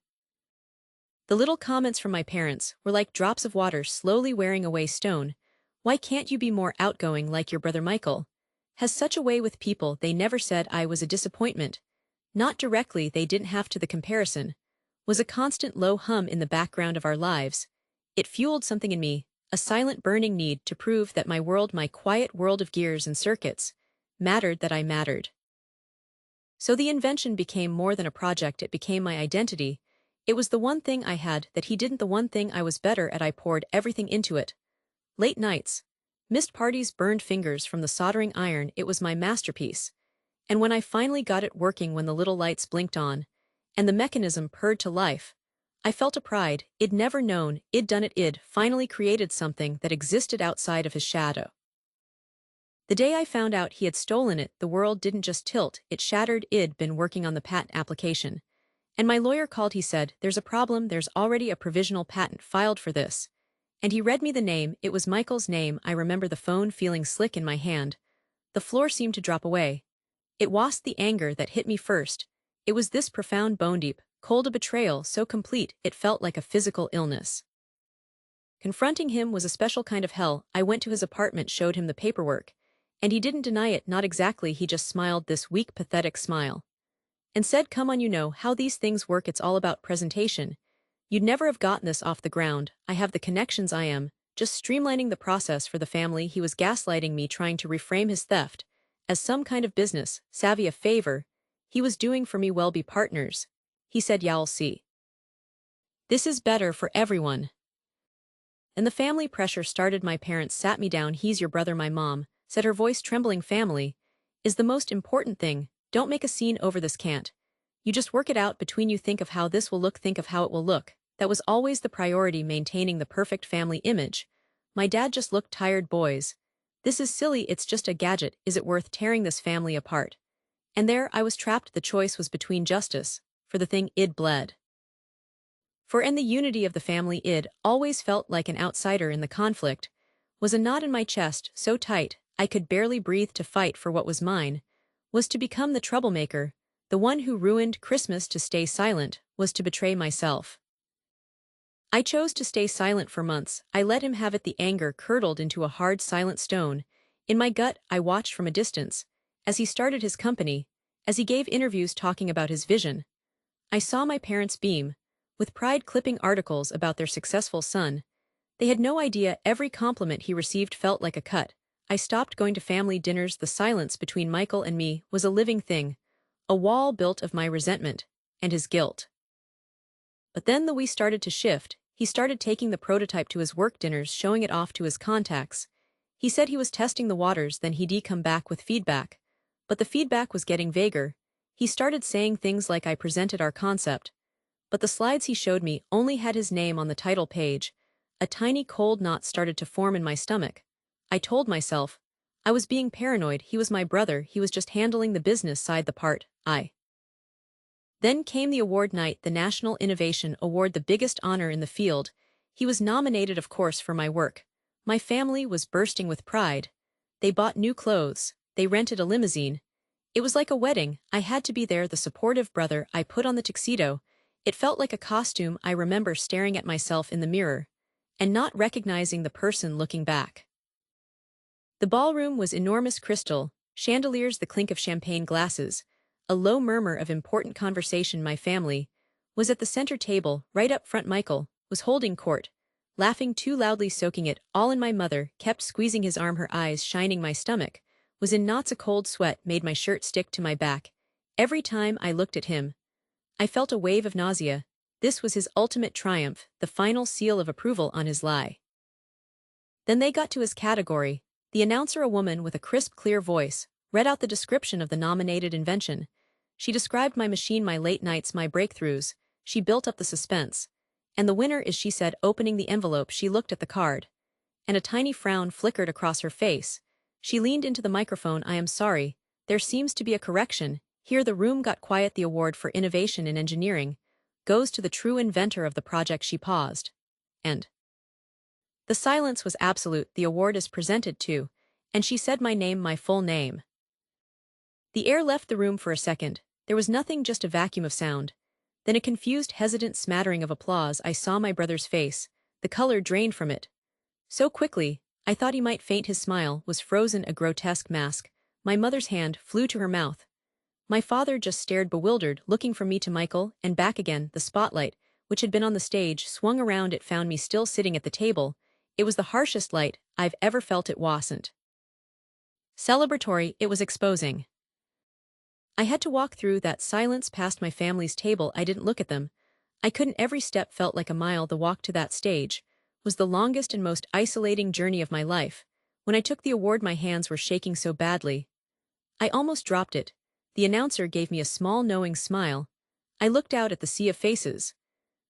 The little comments from my parents were like drops of water slowly wearing away stone. Why can't you be more outgoing like your brother Michael? Has such a way with people. They never said I was a disappointment. Not directly, they didn't have to. The comparison was a constant low hum in the background of our lives. It fueled something in me, a silent burning need to prove that my world, my quiet world of gears and circuits, mattered, that I mattered. So the invention became more than a project, it became my identity. It was the one thing I had that he didn't, the one thing I was better at. I poured everything into it. Late nights, missed parties, burned fingers from the soldering iron. It was my masterpiece. And when I finally got it working, when the little lights blinked on, and the mechanism purred to life, I felt a pride I'd never known. I'd done it. I'd finally created something that existed outside of his shadow. The day I found out he had stolen it, the world didn't just tilt, it shattered. I'd been working on the patent application. And my lawyer called. He said, "There's a problem, there's already a provisional patent filed for this." And he read me the name. It was Michael's name. I remember the phone feeling slick in my hand. The floor seemed to drop away. It wasn't the anger that hit me first. It was this profound, bone-deep, cold a betrayal so complete it felt like a physical illness. Confronting him was a special kind of hell. I went to his apartment, showed him the paperwork. And he didn't deny it, not exactly. He just smiled this weak, pathetic smile. And said, "Come on, you know how these things work. It's all about presentation. You'd never have gotten this off the ground. I have the connections. I am just streamlining the process for the family." He was gaslighting me, trying to reframe his theft as some kind of business savvy, a favor he was doing for me. "Well, be partners." He said, "Y'all see. This is better for everyone." And the family pressure started. My parents sat me down. "He's your brother," my mom said, her voice trembling. "Family is the most important thing. Don't make a scene over this. Can't you just work it out between you? Think of how this will look. Think of how it will look." That was always the priority, maintaining the perfect family image. My dad just looked tired. "Boys, this is silly. It's just a gadget. Is it worth tearing this family apart?" And there I was trapped. The choice was between justice for the thing I'd bled for and the unity of the family. I'd always felt like an outsider in the conflict. Was a knot in my chest so tight I could barely breathe. To fight for what was mine was to become the troublemaker, the one who ruined Christmas. To stay silent was to betray myself. I chose to stay silent for months. I let him have it. The anger curdled into a hard, silent stone. In my gut, I watched from a distance as he started his company, as he gave interviews talking about his vision. I saw my parents beam with pride, clipping articles about their successful son. They had no idea every compliment he received felt like a cut. I stopped going to family dinners. The silence between Michael and me was a living thing, a wall built of my resentment and his guilt. But then the we started to shift. He started taking the prototype to his work dinners, showing it off to his contacts. He said he was testing the waters, then he'd come back with feedback. But the feedback was getting vaguer. He started saying things like, "I presented our concept." But the slides he showed me only had his name on the title page. A tiny cold knot started to form in my stomach. I told myself I was being paranoid. He was my brother. He was just handling the business side, the part I. Then came the award night, the National Innovation Award, the biggest honor in the field. He was nominated, of course, for my work. My family was bursting with pride. They bought new clothes. They rented a limousine. It was like a wedding. I had to be there, the supportive brother. I put on the tuxedo. It felt like a costume. I remember staring at myself in the mirror and not recognizing the person looking back. The ballroom was enormous, crystal chandeliers, the clink of champagne glasses, a low murmur of important conversation. My family was at the center table, right up front. Michael was holding court, laughing too loudly, soaking it all in. My mother kept squeezing his arm, her eyes shining. My stomach was in knots. A cold sweat made my shirt stick to my back. Every time I looked at him, I felt a wave of nausea. This was his ultimate triumph, the final seal of approval on his lie. Then they got to his category. The announcer, a woman with a crisp, clear voice, read out the description of the nominated invention. She described my machine, my late nights, my breakthroughs. She built up the suspense. "And the winner is," she said, opening the envelope. She looked at the card, and a tiny frown flickered across her face. She leaned into the microphone. "I am sorry. There seems to be a correction here." The room got quiet. "The award for innovation in engineering goes to the true inventor of the project." She paused. And The silence was absolute. The award is presented to, and she said my name, my full name. The air left the room for a second. There was nothing, just a vacuum of sound. Then a confused, hesitant smattering of applause. I saw my brother's face. The color drained from it. So quickly, I thought he might faint. His smile was frozen, a grotesque mask. My mother's hand flew to her mouth. My father just stared bewildered, looking from me to Michael, and back again. The spotlight, which had been on the stage, swung around. It found me still sitting at the table. It was the harshest light I've ever felt. It wasn't celebratory, it was exposing. I had to walk through that silence past my family's table. I didn't look at them. I couldn't. Every step felt like a mile. The walk to that stage was the longest and most isolating journey of my life. When I took the award, my hands were shaking so badly I almost dropped it. The announcer gave me a small, knowing smile. I looked out at the sea of faces.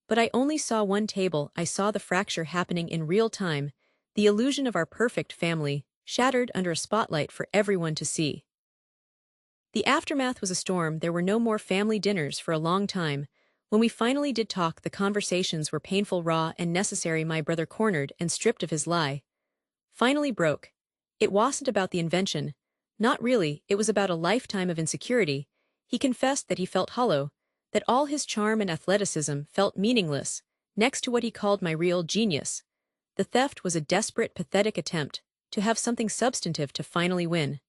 But I only saw one table. I saw the fracture happening in real time, the illusion of our perfect family, shattered under a spotlight for everyone to see. The aftermath was a storm. There were no more family dinners for a long time. When we finally did talk, the conversations were painful, raw, and necessary. My brother, cornered and stripped of his lie, finally broke. It wasn't about the invention. Not really. It was about a lifetime of insecurity. He confessed that he felt hollow, that all his charm and athleticism felt meaningless, next to what he called my real genius. The theft was a desperate, pathetic attempt to have something substantive to finally win.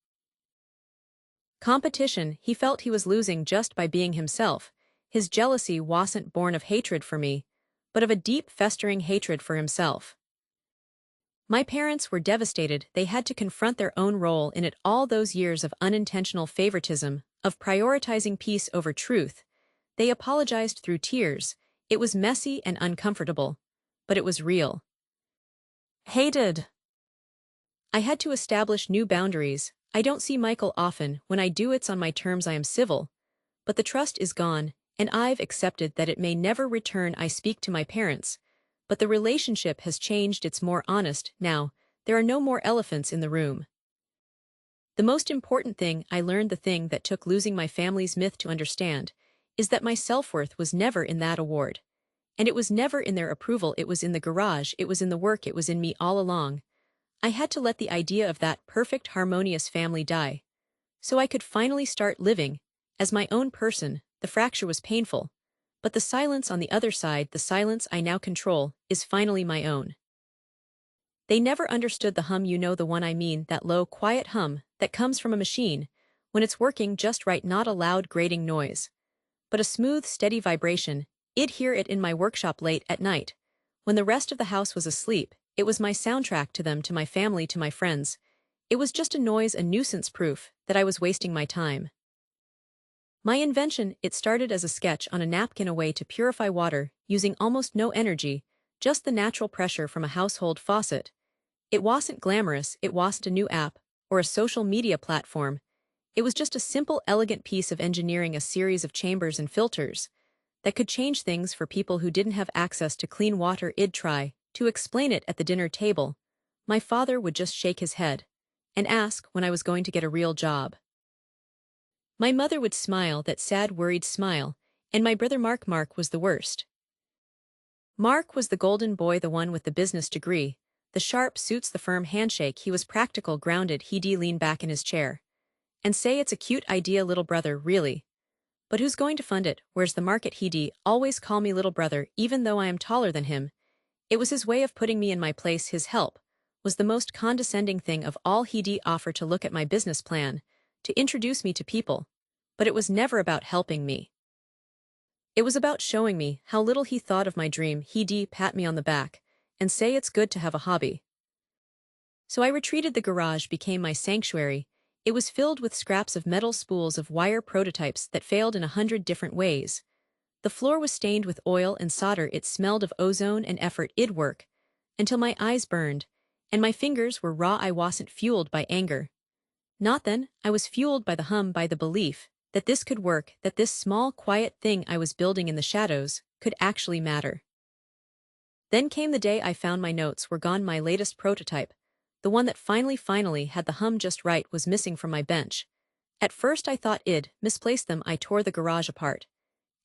Competition, he felt he was losing just by being himself. His jealousy wasn't born of hatred for me, but of a deep, festering hatred for himself. My parents were devastated. They had to confront their own role in it. All those years of unintentional favoritism, of prioritizing peace over truth. They apologized through tears. It was messy and uncomfortable, but it was real. Hated. I had to establish new boundaries. I don't see Michael often. When I do, it's on my terms. I am civil. But the trust is gone, and I've accepted that it may never return. I speak to my parents, but the relationship has changed. It's more honest now. There are no more elephants in the room. The most important thing I learned, the thing that took losing my family's myth to understand, is that my self-worth was never in that award. And it was never in their approval. It was in the garage. It was in the work. It was in me all along. I had to let the idea of that perfect, harmonious family die, so I could finally start living as my own person. The fracture was painful, but the silence on the other side, the silence I now control, is finally my own. They never understood the hum, you know the one I mean, that low, quiet hum that comes from a machine when it's working just right, not a loud, grating noise, but a smooth, steady vibration. I'd hear it in my workshop late at night, when the rest of the house was asleep. It was my soundtrack to them, to my family, to my friends. It was just a noise, a nuisance, proof that I was wasting my time. My invention, it started as a sketch on a napkin, a way to purify water, using almost no energy, just the natural pressure from a household faucet. It wasn't glamorous, it wasn't a new app, or a social media platform. It was just a simple, elegant piece of engineering, a series of chambers and filters that could change things for people who didn't have access to clean water. I'd try to explain it at the dinner table. My father would just shake his head and ask when I was going to get a real job. My mother would smile, that sad, worried smile, and my brother Mark was the worst. Mark was the golden boy, the one with the business degree, the sharp suits, the firm handshake. He was practical, grounded. He'd lean back in his chair and say, "It's a cute idea, little brother, really. But who's going to fund it? Where's the market?" He'd always call me little brother, even though I am taller than him. It was his way of putting me in my place. His help was the most condescending thing of all. He'd offer to look at my business plan, to introduce me to people, but it was never about helping me. It was about showing me how little he thought of my dream. He'd pat me on the back and say it's good to have a hobby. So I retreated. The garage became my sanctuary. It was filled with scraps of metal, spools of wire, prototypes that failed in 100 different ways. The floor was stained with oil and solder. It smelled of ozone and effort. I'd work until my eyes burned and my fingers were raw. I wasn't fueled by anger. Not then. I was fueled by the hum, by the belief that this could work, that this small, quiet thing I was building in the shadows could actually matter. Then came the day I found my notes were gone. My latest prototype, the one that finally had the hum just right, was missing from my bench. At first I thought I'd misplaced them. I tore the garage apart.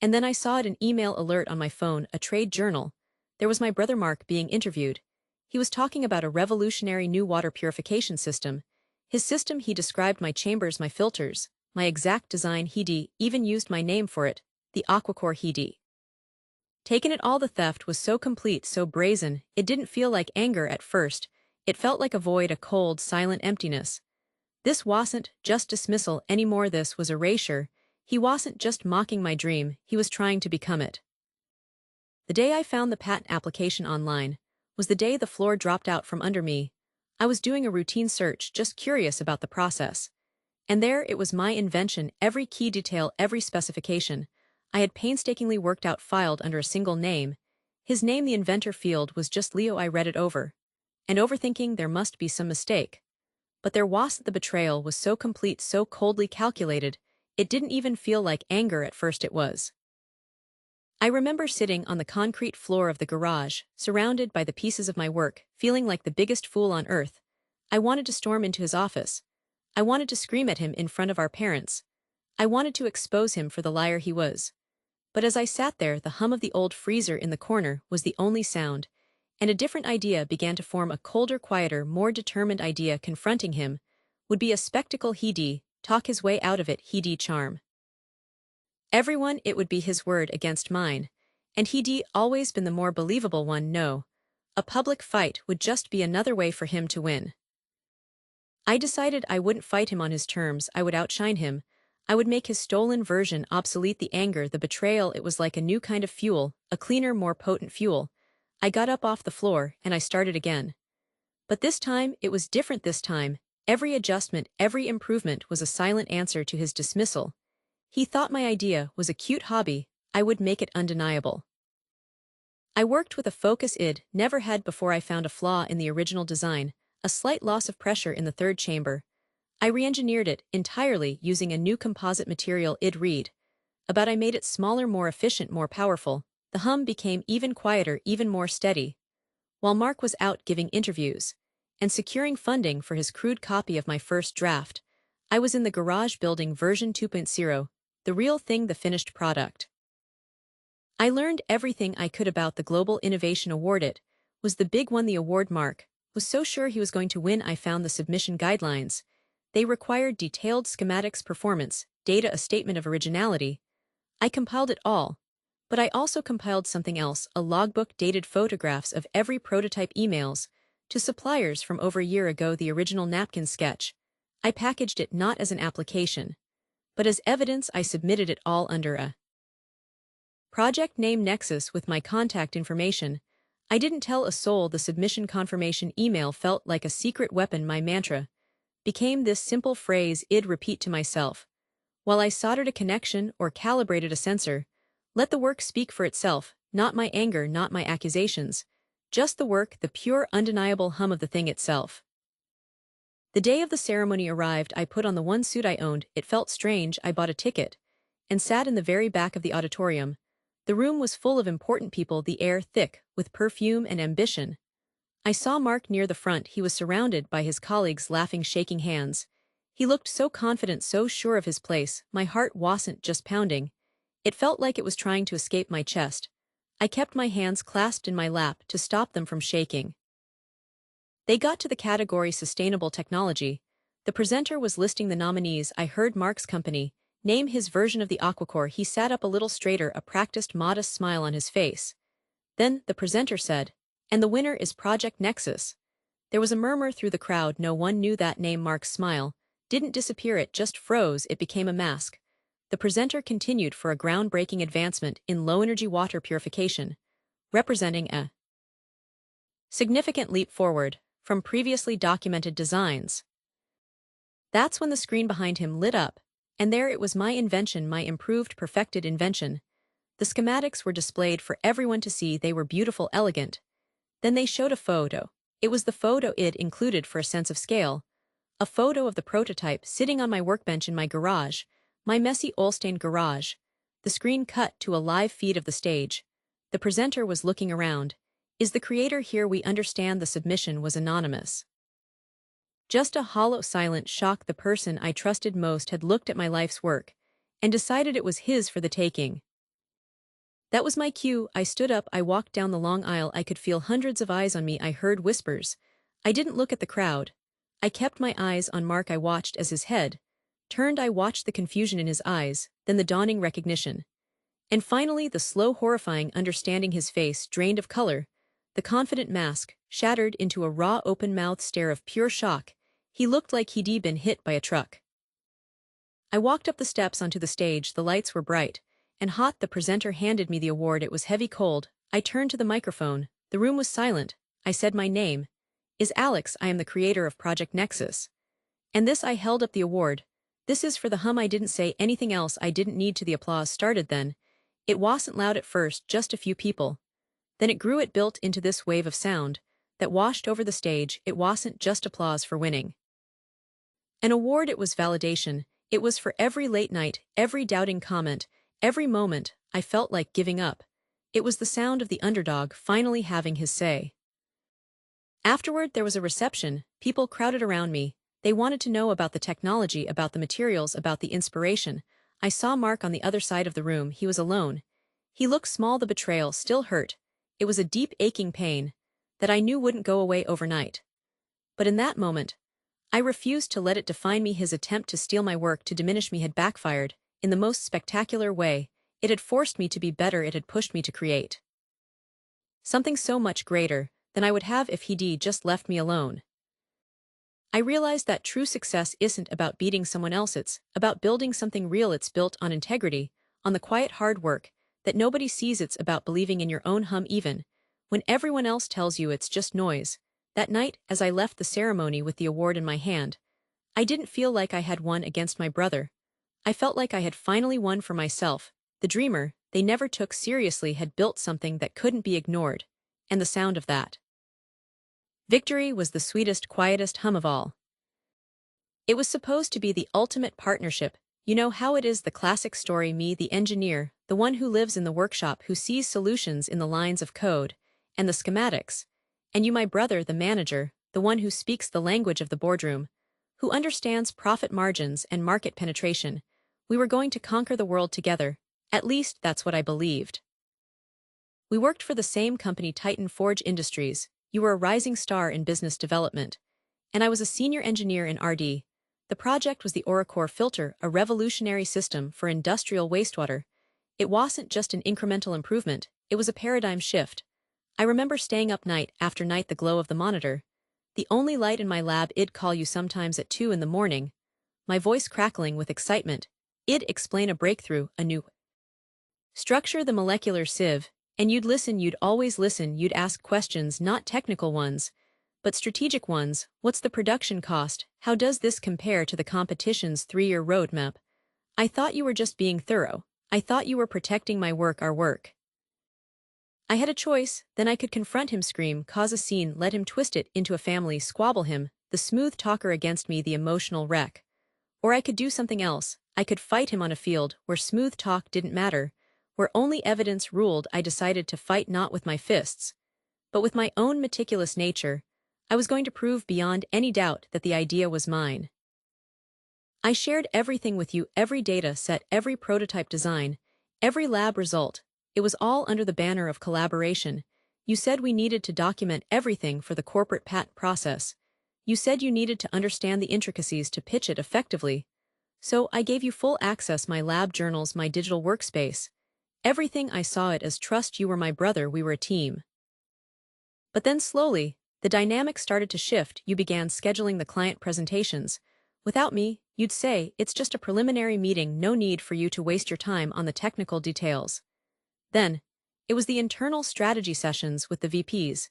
And then I saw it, an email alert on my phone, a trade journal. There was my brother Mark being interviewed. He was talking about a revolutionary new water purification system. His system, he described my chambers, my filters, my exact design. He even used my name for it, the Aquacore. He taken it all. The theft was so complete, so brazen, it didn't feel like anger at first. It felt like a void, a cold, silent emptiness. This wasn't just dismissal anymore, this was erasure. He wasn't just mocking my dream, he was trying to become it. The day I found the patent application online was the day the floor dropped out from under me. I was doing a routine search, just curious about the process. And there it was, my invention, every key detail, every specification. I had painstakingly worked out, filed under a single name. His name, the inventor field, was just Leo. I read it over. And overthinking, there must be some mistake. But there wasn't. The betrayal was so complete, so coldly calculated, it didn't even feel like anger at first. It was. I remember sitting on the concrete floor of the garage, surrounded by the pieces of my work, feeling like the biggest fool on earth. I wanted to storm into his office. I wanted to scream at him in front of our parents. I wanted to expose him for the liar he was. But as I sat there, the hum of the old freezer in the corner was the only sound, and a different idea began to form, a colder, quieter, more determined idea. Confronting him would be a spectacle. He'd talk his way out of it. He'd charm everyone. It would be his word against mine, and he'd always been the more believable one. No, a public fight would just be another way for him to win. I decided I wouldn't fight him on his terms. I would outshine him. I would make his stolen version obsolete. The anger, the betrayal, it was like a new kind of fuel, a cleaner, more potent fuel. I got up off the floor and I started again. But this time, it was different. This time, every adjustment, every improvement was a silent answer to his dismissal. He thought my idea was a cute hobby. I would make it undeniable. I worked with a focus I'd never had before. I found a flaw in the original design, a slight loss of pressure in the third chamber. I re-engineered it entirely using a new composite material. I'd read about. I made it smaller, more efficient, more powerful. The hum became even quieter, even more steady. While Mark was out giving interviews and securing funding for his crude copy of my first draft, I was in the garage building version 2.0, the real thing, the finished product. I learned everything I could about the Global Innovation Award. It was the big one. The award Mark was so sure he was going to win. I found the submission guidelines. They required detailed schematics, performance, data, a statement of originality. I compiled it all. But I also compiled something else, a logbook, dated photographs of every prototype, emails to suppliers from over a year ago, the original napkin sketch. I packaged it not as an application, but as evidence. I submitted it all under a project name, Nexus, with my contact information. I didn't tell a soul. The submission confirmation email felt like a secret weapon. My mantra became this simple phrase I'd repeat to myself while I soldered a connection or calibrated a sensor: let the work speak for itself, not my anger, not my accusations, just the work, the pure, undeniable hum of the thing itself. The day of the ceremony arrived. I put on the one suit I owned. It felt strange. I bought a ticket and sat in the very back of the auditorium. The room was full of important people, the air thick with perfume and ambition. I saw Mark near the front. He was surrounded by his colleagues, laughing, shaking hands. He looked so confident, so sure of his place. My heart wasn't just pounding. It felt like it was trying to escape my chest. I kept my hands clasped in my lap to stop them from shaking. They got to the category Sustainable Technology. The presenter was listing the nominees. I heard Mark's company name his version of the Aquacore. He sat up a little straighter, a practiced, modest smile on his face. Then, the presenter said, "And the winner is Project Nexus." There was a murmur through the crowd. No one knew that name. Mark's smile didn't disappear, it just froze. It became a mask. The presenter continued: for a groundbreaking advancement in low-energy water purification, representing a significant leap forward from previously documented designs. That's when the screen behind him lit up, and there it was, my invention, my improved, perfected invention. The schematics were displayed for everyone to see. They were beautiful, elegant. Then they showed a photo. It was the photo I'd included for a sense of scale. A photo of the prototype sitting on my workbench in my garage, my messy, oil-stained garage. The screen cut to a live feed of the stage. The presenter was looking around. Is the creator here? We understand. The submission was anonymous. Just a hollow, silent shock. The person I trusted most had looked at my life's work and decided it was his for the taking. That was my cue. I stood up, I walked down the long aisle, I could feel hundreds of eyes on me, I heard whispers. I didn't look at the crowd. I kept my eyes on Mark. I watched as his head turned. I watched the confusion in his eyes, then the dawning recognition. And finally the slow horrifying understanding. His face drained of color, the confident mask shattered into a raw open-mouthed stare of pure shock. He looked like he'd been hit by a truck. I walked up the steps onto the stage. The lights were bright and hot. The presenter handed me the award. It was heavy cold. I turned to the microphone. The room was silent. I said, "My name is Alex. I am the creator of Project Nexus. And this," I held up the award, "this is for the hum." I didn't say anything else. I didn't need to. The applause started then. It wasn't loud at first, just a few people. Then it grew. It built into this wave of sound that washed over the stage. It wasn't just applause for winning an award, it was validation. It was for every late night, every doubting comment, every moment I felt like giving up. It was the sound of the underdog finally having his say. Afterward, there was a reception. People crowded around me. They wanted to know about the technology, about the materials, about the inspiration. I saw Mark on the other side of the room. He was alone. He looked small. The betrayal still hurt. It was a deep, aching pain that I knew wouldn't go away overnight. But in that moment, I refused to let it define me. His attempt to steal my work, to diminish me, had backfired in the most spectacular way. It had forced me to be better. It had pushed me to create something so much greater than I would have if he'd just left me alone. I realized that true success isn't about beating someone else. It's about building something real. It's built on integrity, on the quiet hard work that nobody sees. It's about believing in your own hum even when everyone else tells you it's just noise. That night, as I left the ceremony with the award in my hand, I didn't feel like I had won against my brother. I felt like I had finally won for myself. The dreamer they never took seriously had built something that couldn't be ignored, and the sound of that victory was the sweetest, quietest hum of all. It was supposed to be the ultimate partnership. You know how it is, the classic story: me, the engineer, the one who lives in the workshop, who sees solutions in the lines of code and the schematics, and you, my brother, the manager, the one who speaks the language of the boardroom, who understands profit margins and market penetration. We were going to conquer the world together. At least that's what I believed. We worked for the same company, Titan Forge Industries. You were a rising star in business development, and I was a senior engineer in RD. The project was the Oracore filter, a revolutionary system for industrial wastewater. It wasn't just an incremental improvement, it was a paradigm shift. I remember staying up night after night, the glow of the monitor, the only light in my lab. I'd call you sometimes at 2 in the morning, my voice crackling with excitement. I'd explain a breakthrough, a new structure, the molecular sieve, and you'd listen. You'd always listen. You'd ask questions, not technical ones, but strategic ones. What's the production cost? How does this compare to the competition's 3-year roadmap? I thought you were just being thorough. I thought you were protecting my work, our work. I had a choice. Then I could confront him, scream, cause a scene, let him twist it into a family squabble, him, the smooth talker, against me, the emotional wreck. Or I could do something else. I could fight him on a field where smooth talk didn't matter, where only evidence ruled. I decided to fight not with my fists, but with my own meticulous nature. I was going to prove beyond any doubt that the idea was mine. I shared everything with you, every data set, every prototype design, every lab result. It was all under the banner of collaboration. You said we needed to document everything for the corporate patent process. You said you needed to understand the intricacies to pitch it effectively. So I gave you full access, my lab journals, my digital workspace. Everything. I saw it as trust. You were my brother. We were a team. But then slowly, the dynamic started to shift. You began scheduling the client presentations. Without me, you'd say, it's just a preliminary meeting, no need for you to waste your time on the technical details. Then, it was the internal strategy sessions with the VPs.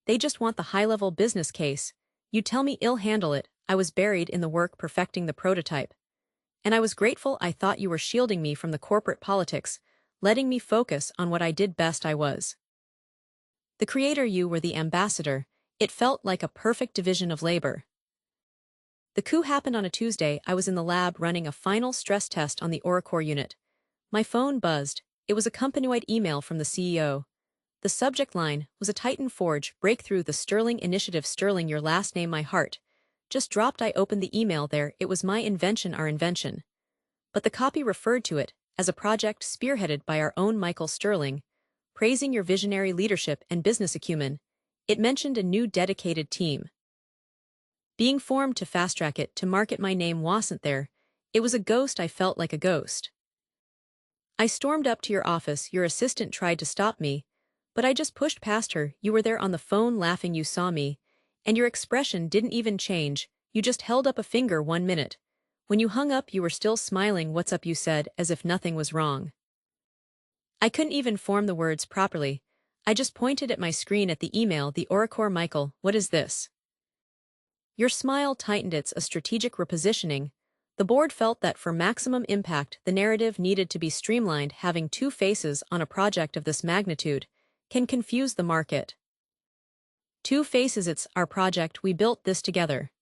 They just want the high-level business case. You'd tell me, I'll handle it. I was buried in the work perfecting the prototype. And I was grateful. I thought you were shielding me from the corporate politics, letting me focus on what I did best. I was the creator. You were the ambassador. It felt like a perfect division of labor. The coup happened on a Tuesday. I was in the lab running a final stress test on the Oracore unit. My phone buzzed. It was a company-wide email from the CEO. The subject line was a Titan Forge breakthrough, the Sterling Initiative. Sterling, your last name. My heart just dropped. I opened the email. There, it was my invention, our invention. But the copy referred to it as a project spearheaded by our own Michael Sterling, praising your visionary leadership and business acumen. It mentioned a new dedicated team being formed to fast-track it to market. My name wasn't there. It was a ghost. I felt like a ghost. I stormed up to your office. Your assistant tried to stop me, but I just pushed past her. You were there on the phone laughing. You saw me, and your expression didn't even change. You just held up a finger 1 minute. When you hung up, you were still smiling. What's up? You said, as if nothing was wrong. I couldn't even form the words properly. I just pointed at my screen at the email. The Oracle. Michael, what is this? Your smile tightened. It's a strategic repositioning. The board felt that for maximum impact, the narrative needed to be streamlined. Having two faces on a project of this magnitude can confuse the market. Two faces. It's our project. We built this together.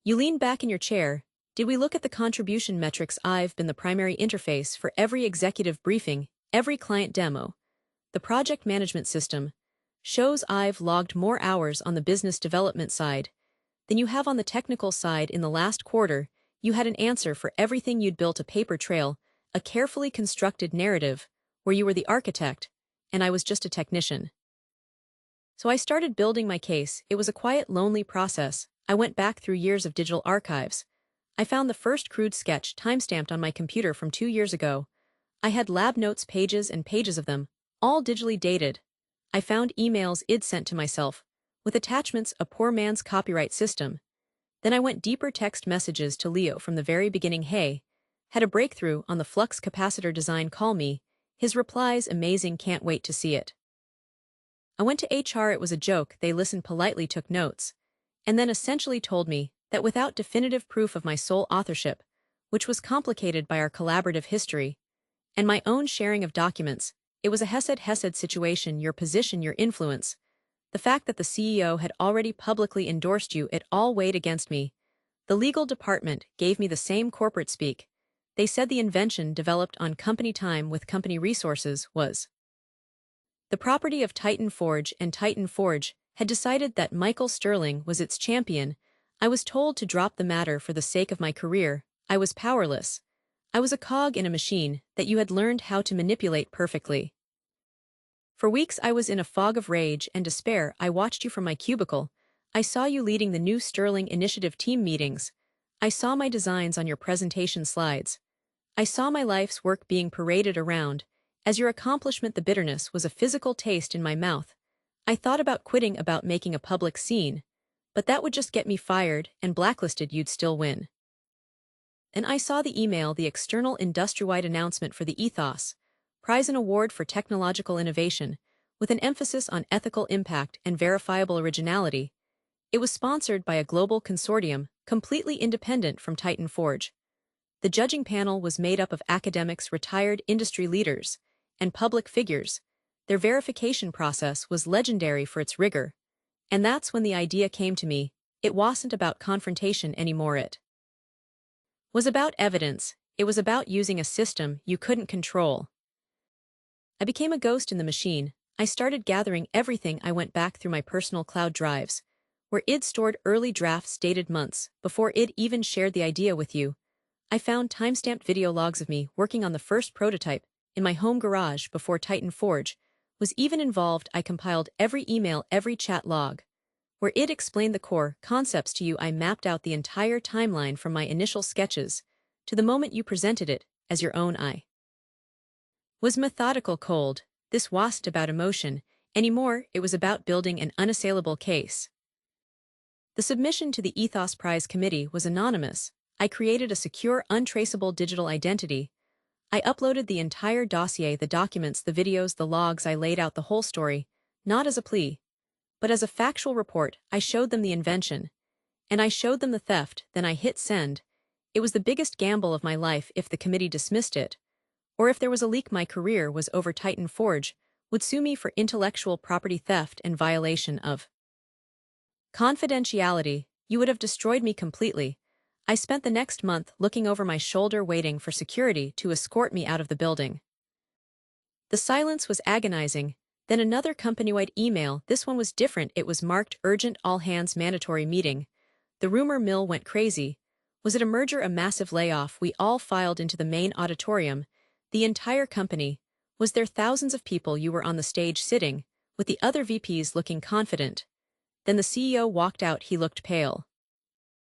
You leaned back in your chair. Did we look at the contribution metrics? I've been the primary interface for every executive briefing, every client demo. The project management system shows I've logged more hours on the business development side than you have on the technical side. In the last quarter, you had an answer for everything. You'd built a paper trail, a carefully constructed narrative, where you were the architect, and I was just a technician. So I started building my case. It was a quiet, lonely process. I went back through years of digital archives. I found the first crude sketch timestamped on my computer from 2 years ago. I had lab notes, pages and pages of them, all digitally dated. I found emails I'd sent to myself, with attachments, a poor man's copyright system. Then I went deeper, text messages to Leo from the very beginning. Hey, had a breakthrough on the flux capacitor design. Call me. His replies, amazing, can't wait to see it. I went to HR. It was a joke. They listened politely, took notes, and then essentially told me that without definitive proof of my sole authorship, which was complicated by our collaborative history, and my own sharing of documents, it was a Hesed situation. Your position, your influence, the fact that the CEO had already publicly endorsed you, it all weighed against me. The legal department gave me the same corporate speak. They said the invention developed on company time with company resources was the property of Titan Forge, and Titan Forge had decided that Michael Sterling was its champion. I was told to drop the matter for the sake of my career. I was powerless. I was a cog in a machine that you had learned how to manipulate perfectly. For weeks I was in a fog of rage and despair. I watched you from my cubicle. I saw you leading the new Sterling Initiative team meetings. I saw my designs on your presentation slides. I saw my life's work being paraded around. As your accomplishment, the bitterness was a physical taste in my mouth. I thought about quitting, about making a public scene, but that would just get me fired and blacklisted. You'd still win. And I saw the email, the external industry-wide announcement for the Ethos Prize, an award for technological innovation, with an emphasis on ethical impact and verifiable originality. It was sponsored by a global consortium, completely independent from Titan Forge. The judging panel was made up of academics, retired industry leaders, and public figures. Their verification process was legendary for its rigor. And that's when the idea came to me. It wasn't about confrontation anymore. It was about evidence. It was about using a system you couldn't control. I became a ghost in the machine. I started gathering everything. I went back through my personal cloud drives, where I'd stored early drafts dated months before I'd even shared the idea with you. I found timestamped video logs of me working on the first prototype in my home garage before Titan Forge was even involved. I compiled every email, every chat log, where I'd explained the core concepts to you. I mapped out the entire timeline from my initial sketches to the moment you presented it as your own. I was methodical, cold. This wasn't about emotion anymore. It was about building an unassailable case. The submission to the Ethos Prize Committee was anonymous. I created a secure, untraceable digital identity. I uploaded the entire dossier, the documents, the videos, the logs. I laid out the whole story, not as a plea, but as a factual report. I showed them the invention, and I showed them the theft. Then I hit send. It was the biggest gamble of my life. If the committee dismissed it, or if there was a leak, my career was over. Titan Forge would sue me for intellectual property theft and violation of confidentiality. You would have destroyed me completely. I spent the next month looking over my shoulder, waiting for security to escort me out of the building. The silence was agonizing. Then another company-wide email. This one was different. It was marked urgent, all hands mandatory meeting. The rumor mill went crazy. Was it a merger, a massive layoff? We all filed into the main auditorium. The entire company. Was there thousands of people? You were on the stage sitting, with the other VPs looking confident. Then the CEO walked out. He looked pale.